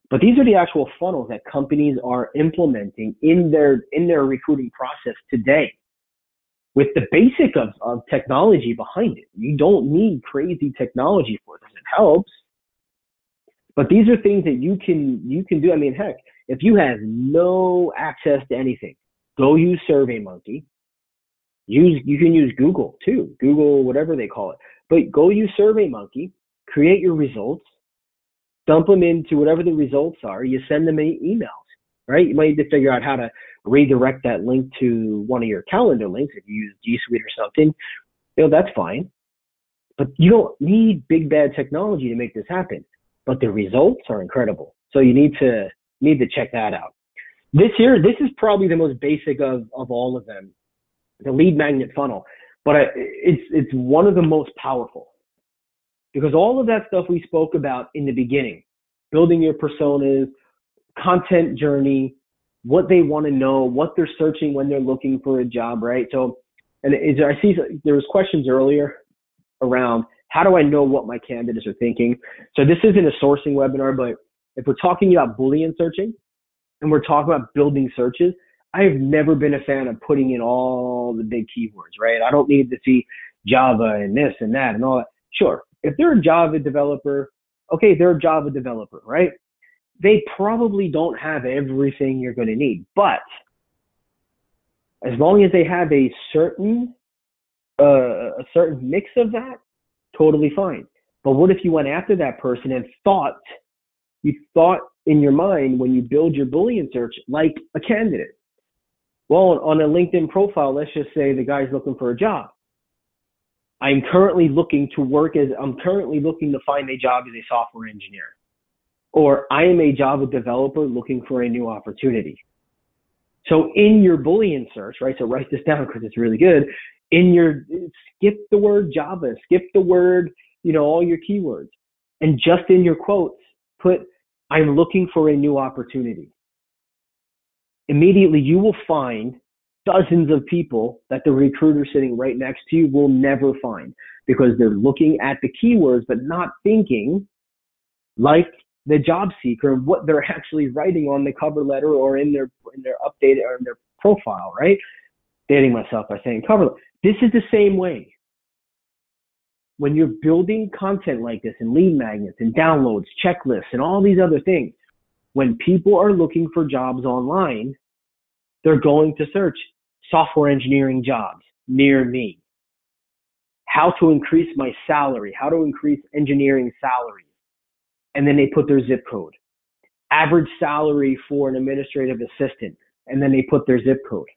But these are the actual funnels that companies are implementing in their recruiting process today, with the basic of technology behind it. You don't need crazy technology for this. It helps. But these are things that you can do. I mean, heck, if you have no access to anything, go use SurveyMonkey. You can use Google too. Google, whatever they call it. But go use SurveyMonkey, create your results, dump them into whatever the results are. You send them emails, right? You might need to figure out how to redirect that link to one of your calendar links if you use G Suite or something. That's fine. But you don't need big bad technology to make this happen. But the results are incredible. So you need to check that out. This is probably the most basic of all of them, the lead magnet funnel. But it's one of the most powerful, because all of that stuff we spoke about in the beginning, building your personas, content journey, what they want to know, what they're searching when they're looking for a job, right? So And I see there was questions earlier around how do I know what my candidates are thinking? So this isn't a sourcing webinar, but if we're talking about Boolean searching and we're talking about building searches, I have never been a fan of putting in all the big keywords, right? I don't need to see Java and this and that and all that. Sure, if they're a Java developer, okay, they're a Java developer, right? They probably don't have everything you're going to need, but as long as they have a certain mix of that, totally fine. But what if you went after that person and you thought in your mind when you build your Boolean search like a candidate? Well, on a LinkedIn profile, let's just say the guy's looking for a job. I'm currently looking to find a job as a software engineer. Or I am a Java developer looking for a new opportunity. So in your Boolean search, right? So write this down because it's really good. Skip the word Java, skip the word, all your keywords. And just in your quotes, put, I'm looking for a new opportunity. Immediately you will find dozens of people that the recruiter sitting right next to you will never find because they're looking at the keywords but not thinking like the job seeker and what they're actually writing on the cover letter or in their updated or in their profile, right? Dating myself by saying cover letter. This is the same way. When you're building content like this and lead magnets and downloads, checklists, and all these other things, when people are looking for jobs online, they're going to search software engineering jobs near me. How to increase my salary, how to increase engineering salaries. And then they put their zip code. Average salary for an administrative assistant. And then they put their zip code.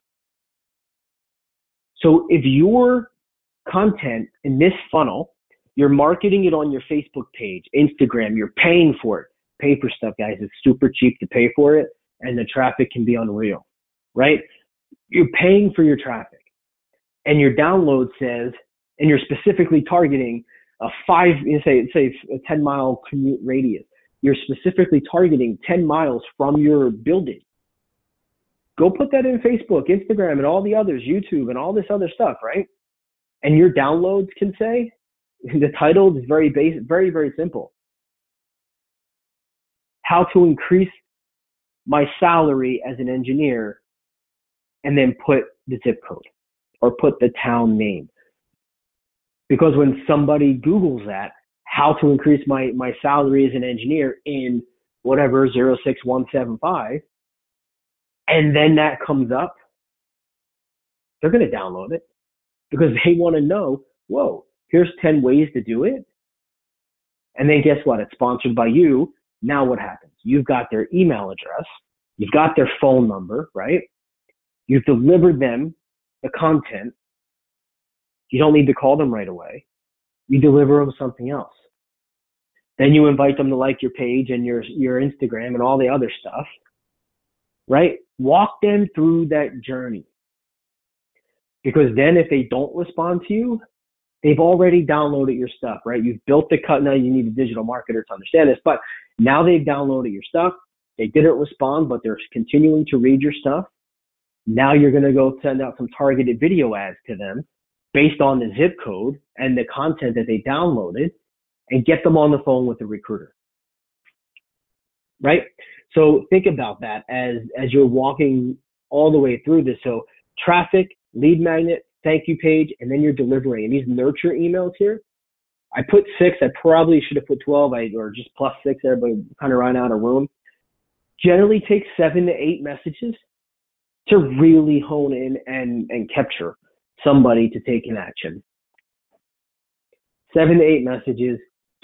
So if your content in this funnel, you're marketing it on your Facebook page, Instagram, you're paying for it. Pay for stuff, guys. It's super cheap to pay for it. And the traffic can be unreal, right? You're paying for your traffic. And your download says, and you're specifically targeting a 10-mile commute radius. You're specifically targeting 10 miles from your building. Go put that in Facebook, Instagram, and all the others, YouTube, and all this other stuff, right? And your downloads can say, the title is very basic, very, very simple. How to increase my salary as an engineer, and then put the zip code or put the town name. Because when somebody Googles that, how to increase my salary as an engineer in whatever 06175, and then that comes up, they're going to download it because they want to know, whoa, here's 10 ways to do it. And then guess what? It's sponsored by you. Now what happens? You've got their email address. You've got their phone number, right? You've delivered them the content. You don't need to call them right away. You deliver them something else. Then you invite them to like your page and your Instagram and all the other stuff, right? Walk them through that journey. Because then if they don't respond to you, they've already downloaded your stuff, right? You've built the cut. Now you need a digital marketer to understand this, but now they've downloaded your stuff. They didn't respond, but they're continuing to read your stuff. Now you're going to go send out some targeted video ads to them based on the zip code and the content that they downloaded and get them on the phone with the recruiter, right? So think about that as you're walking all the way through this. So traffic, lead magnet, thank you page, and then you're delivering. And these nurture emails here, I put 6. I probably should have put 12 or just plus 6 there, but kind of ran out of room. Generally takes 7 to 8 messages to really hone in and capture somebody to take an action. 7 to 8 messages.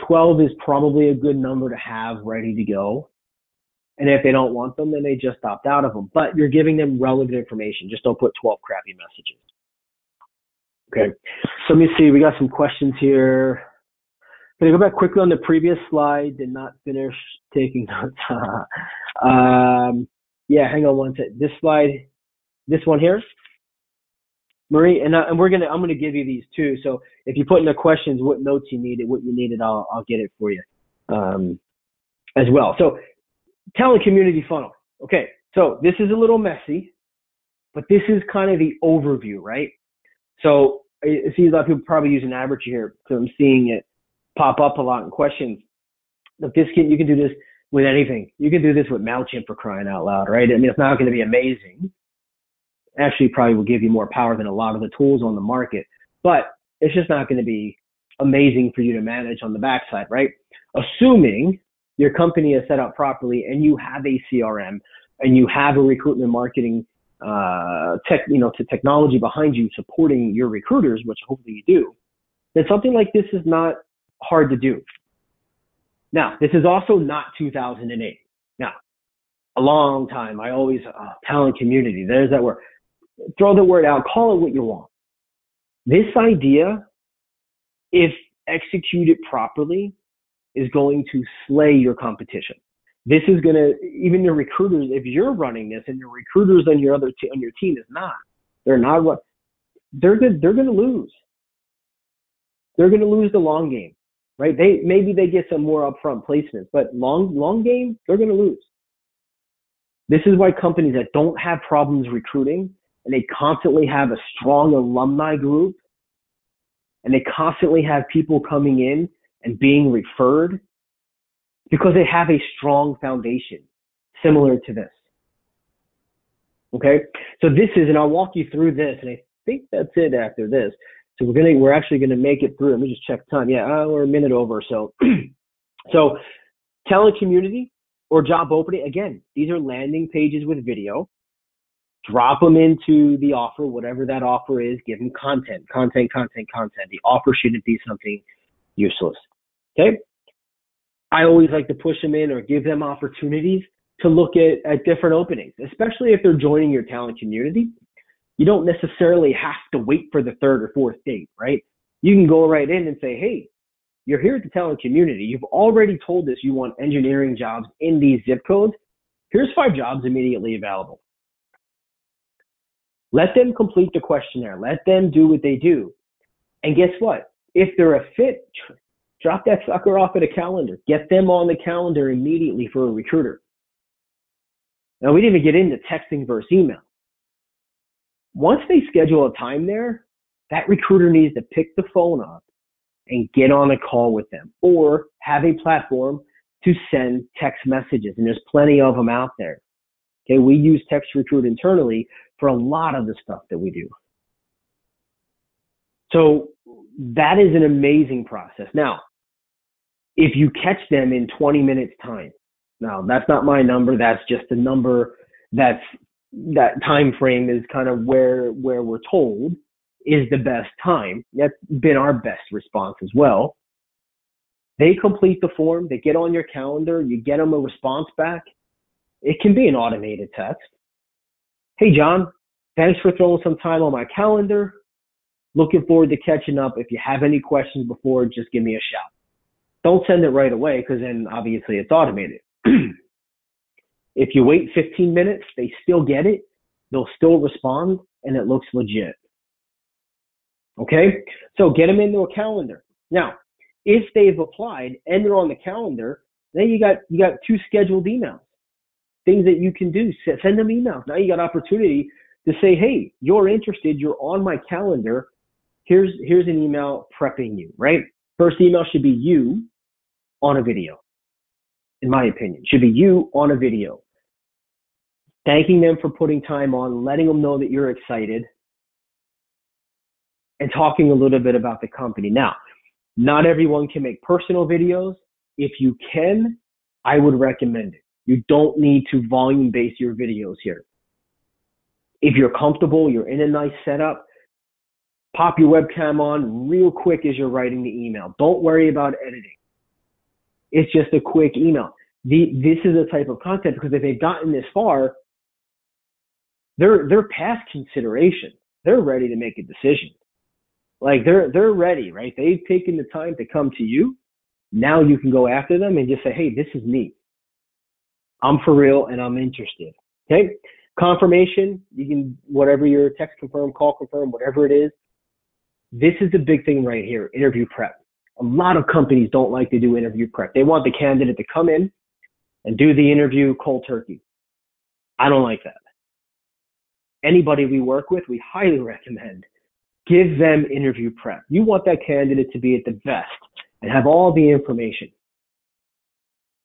12 is probably a good number to have ready to go. And if they don't want them, then they just opt out of them. But you're giving them relevant information. Just don't put 12 crappy messages. Okay. So let me see. We got some questions here. Can I go back quickly on the previous slide? Did not finish taking notes. Yeah, hang on one second. This slide, this one here, Marie, and I'm gonna give you these too. So if you put in the questions what notes you needed, I'll get it for you as well. So talent community funnel. Okay, so this is a little messy, but this is kind of the overview, right? So I see a lot of people probably use an average here because I'm seeing it pop up a lot in questions. Look, you can do this with anything. You can do this with MailChimp, for crying out loud, right? I mean, it's not going to be amazing. Actually, probably will give you more power than a lot of the tools on the market, but it's just not going to be amazing for you to manage on the backside, right? Assuming your company is set up properly and you have a CRM and you have a recruitment marketing technology behind you supporting your recruiters, which hopefully you do, then something like this is not hard to do. Now, this is also not 2008. Now, a long time. I always talent community. There's that word. Throw the word out. Call it what you want. This idea, if executed properly, is going to slay your competition. This is going to, even your recruiters, if you're running this and your recruiters on your on your team is not, they're going to lose. They're going to lose the long game, right? Maybe they get some more upfront placements, but long game, they're going to lose. This is why companies that don't have problems recruiting and they constantly have a strong alumni group and they constantly have people coming in and being referred, because they have a strong foundation similar to this. Okay, so this is, and I'll walk you through this, and I think that's it after this. So we're actually gonna make it through. Let me just check time. Yeah, we're a minute over or so. So talent community or job opening, again, these are landing pages with video. Drop them into the offer, whatever that offer is. Give them content. The offer shouldn't be something useless. Okay. I always like to push them in or give them opportunities to look at different openings, especially if they're joining your talent community. You don't necessarily have to wait for the third or fourth date, right? You can go right in and say, hey, you're here at the talent community. You've already told us you want engineering jobs in these zip codes. Here's 5 jobs immediately available. Let them complete the questionnaire. Let them do what they do. And guess what? If they're a fit, drop that sucker off at a calendar. Get them on the calendar immediately for a recruiter. Now, we didn't even get into texting versus email. Once they schedule a time there, that recruiter needs to pick the phone up and get on a call with them or have a platform to send text messages. And there's plenty of them out there. Okay, we use Text Recruit internally for a lot of the stuff that we do. So that is an amazing process. Now, if you catch them in 20 minutes time, now that's not my number. That's just a number that time frame is kind of where we're told is the best time. That's been our best response as well. They complete the form. They get on your calendar. You get them a response back. It can be an automated text. Hey, John, thanks for throwing some time on my calendar. Looking forward to catching up. If you have any questions before, just give me a shout. Don't send it right away because then obviously it's automated. If you wait 15 minutes, they still get it. They'll still respond and it looks legit. Okay? So get them into a calendar. Now, if they've applied and they're on the calendar, then you got 2 scheduled emails. Things that you can do, send them emails. Now you got opportunity to say, hey, you're interested, you're on my calendar. Here's an email prepping you, right? First email should be you on a video, in my opinion. Should be you on a video. Thanking them for putting time on, letting them know that you're excited, and talking a little bit about the company. Now, not everyone can make personal videos. If you can, I would recommend it. You don't need to volume base your videos here. If you're comfortable, you're in a nice setup, pop your webcam on real quick as you're writing the email. Don't worry about editing. It's just a quick email. This is the type of content because if they've gotten this far, they're past consideration. They're ready to make a decision. Like they're ready, right? They've taken the time to come to you. Now you can go after them and just say, hey, this is me. I'm for real and I'm interested. Okay. Confirmation, you can, whatever your text confirm, call confirm, whatever it is. This is the big thing right here, interview prep. A lot of companies don't like to do interview prep. They want the candidate to come in and do the interview cold turkey. I don't like that. Anybody we work with, we highly recommend Give them interview prep. You want that candidate to be at the best and have all the information.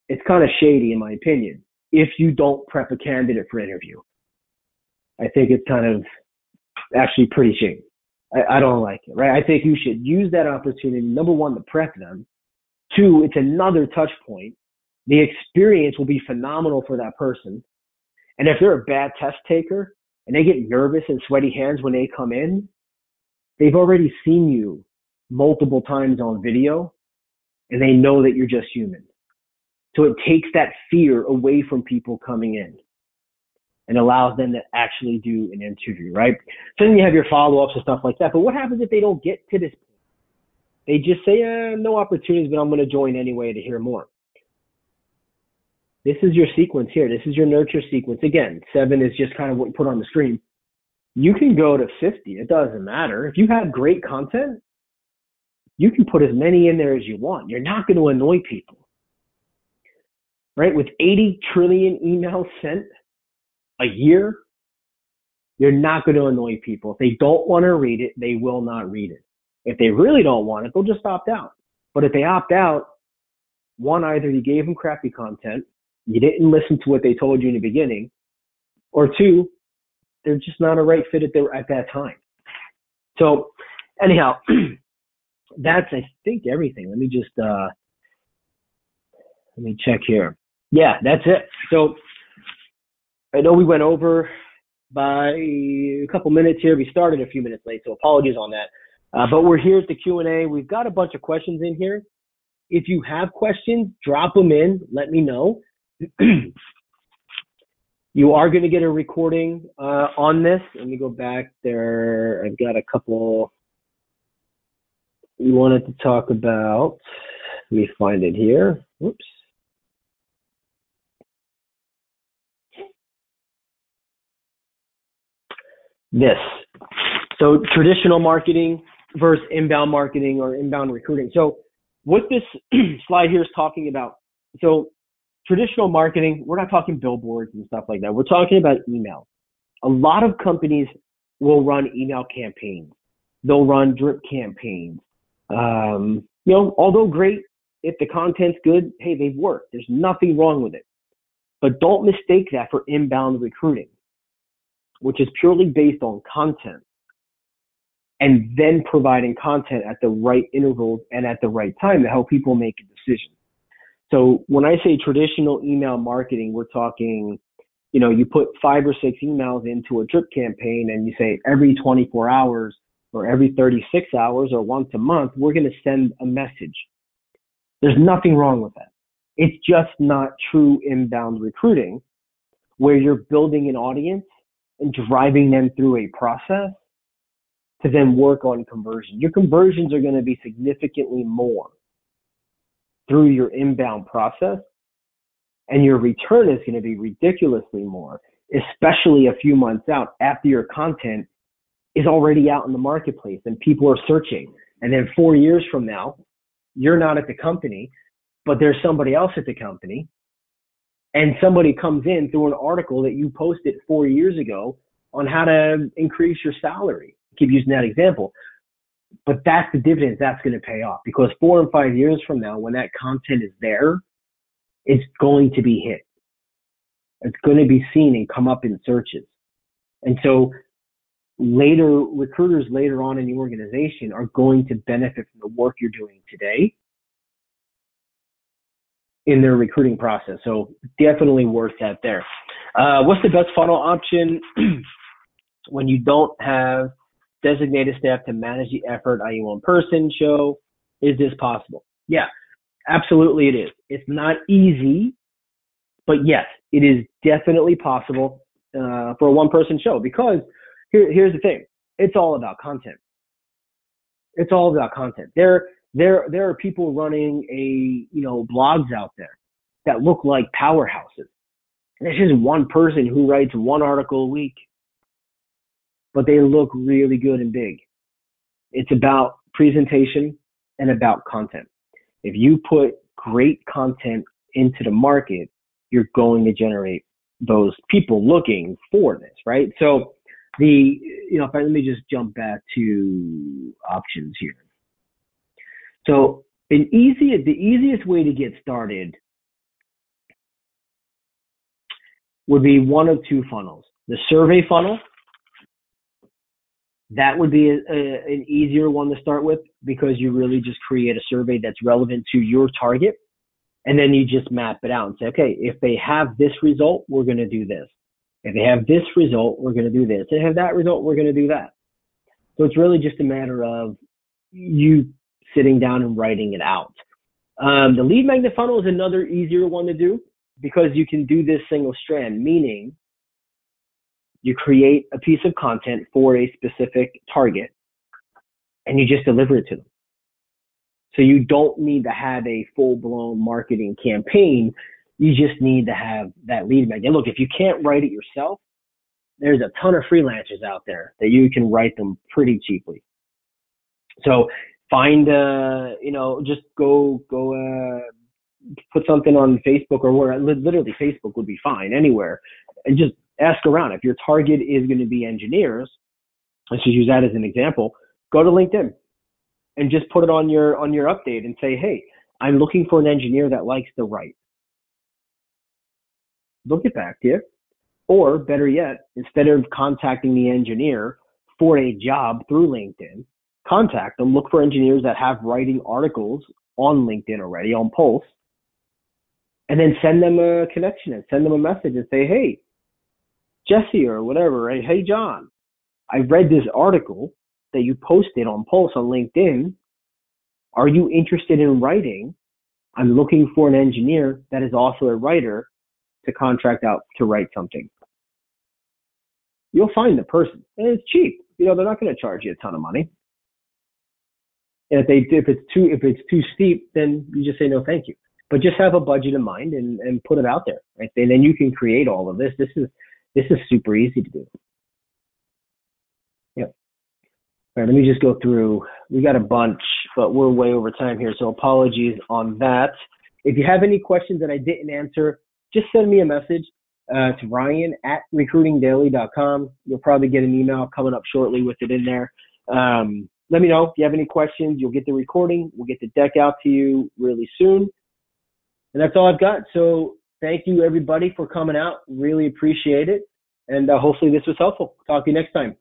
It's kind of shady, in my opinion, if you don't prep a candidate for interview. I think it's kind of actually pretty shady. I don't like it, right? I think you should use that opportunity, number one, to prep them. Two, it's another touch point. The experience will be phenomenal for that person. And if they're a bad test taker and they get nervous and sweaty hands when they come in, they've already seen you multiple times on video and they know that you're just human. So it takes that fear away from people coming in and allows them to actually do an interview, right? So then you have your follow-ups and stuff like that. But what happens if they don't get to this point? They just say, no opportunities, but I'm going to join anyway to hear more. This is your sequence here. This is your nurture sequence. Again, 7 is just kind of what you put on the screen. You can go to 50. It doesn't matter. If you have great content, you can put as many in there as you want. You're not going to annoy people, right? With 80 trillion emails sent a year, you're not going to annoy people. If they don't want to read it, they will not read it. If they really don't want it, they'll just opt out. But if they opt out, one, either you gave them crappy content, you didn't listen to what they told you in the beginning, or two, they're just not a right fit at that time. So anyhow, that's, I think, everything. Let me just, let me check here. Yeah, that's it. So I know we went over by a couple minutes here. We started a few minutes late, so apologies on that. But we're here at the Q&A. We've got a bunch of questions in here. If you have questions, drop them in. Let me know. You are going to get a recording on this. Let me go back there. I've got a couple we wanted to talk about. Let me find it here. Whoops. This. So traditional marketing versus inbound marketing or inbound recruiting. So what this slide here is talking about, so traditional marketing, we're not talking billboards and stuff like that. We're talking about email. A lot of companies will run email campaigns. They'll run drip campaigns. Although great, if the content's good, hey, they've worked. There's nothing wrong with it. But don't mistake that for inbound recruiting, which is purely based on content and then providing content at the right intervals and at the right time to help people make a decision. So when I say traditional email marketing, we're talking, you put 5 or 6 emails into a drip campaign and you say every 24 hours or every 36 hours or once a month, we're going to send a message. There's nothing wrong with that. It's just not true inbound recruiting where you're building an audience and driving them through a process to then work on conversion. Your conversions are going to be significantly more through your inbound process, and your return is going to be ridiculously more, especially a few months out after your content is already out in the marketplace and people are searching. And then 4 years from now, you're not at the company, but there's somebody else at the company, and somebody comes in through an article that you posted 4 years ago on how to increase your salary. Keep using that example. But that's the dividends that's going to pay off, because 4 and 5 years from now, when that content is there, it's going to be hit. It's going to be seen and come up in searches. And so recruiters later on in the organization are going to benefit from the work you're doing today in their recruiting process. So definitely worth that there. What's the best funnel option when you don't have designated staff to manage the effort, i.e. one person show? Is this possible? Yeah, absolutely it is. It's not easy, but yes, it is definitely possible for a one-person show, because here's the thing. It's all about content. It's all about content. There are people running blogs out there that look like powerhouses. And it's just one person who writes one article a week, but they look really good and big. It's about presentation and about content. If you put great content into the market, you're going to generate those people looking for this, right? So Let me just jump back to options here. So the easiest way to get started would be one of two funnels. The survey funnel, that would be an easier one to start with because you really just create a survey that's relevant to your target. And then you just map it out and say, okay, if they have this result, we're going to do this. If they have this result, we're going to do this. If they have that result, we're going to do that. So it's really just a matter of you sitting down and writing it out. The lead magnet funnel is another easier one to do because you can do this single strand, meaning you create a piece of content for a specific target and you just deliver it to them. So you don't need to have a full-blown marketing campaign. You just need to have that lead magnet. Look, if you can't write it yourself, there's a ton of freelancers out there that you can write them pretty cheaply. So find, just go put something on Facebook or where, literally Facebook would be fine anywhere, and just ask around. If your target is going to be engineers, let's just use that as an example, go to LinkedIn and just put it on your update and say, hey, I'm looking for an engineer that likes to write. They'll get back to you. Or better yet, instead of contacting the engineer for a job through LinkedIn, contact them, look for engineers that have writing articles on LinkedIn already, on Pulse, and then send them a connection and send them a message and say, hey, Jesse or whatever, right? Hey, John, I read this article that you posted on Pulse on LinkedIn. Are you interested in writing? I'm looking for an engineer that is also a writer to contract out to write something. You'll find the person, and it's cheap. They're not going to charge you a ton of money. And if it's too steep, then you just say no, thank you. But just have a budget in mind and put it out there, right? And then you can create all of this. This is super easy to do. Yeah. All right, let me just go through. We got a bunch, but we're way over time here, so apologies on that. If you have any questions that I didn't answer, just send me a message to Ryan at RecruitingDaily.com. You'll probably get an email coming up shortly with it in there. Let me know if you have any questions. You'll get the recording. We'll get the deck out to you really soon. And that's all I've got. So thank you, everybody, for coming out. Really appreciate it. And hopefully this was helpful. Talk to you next time.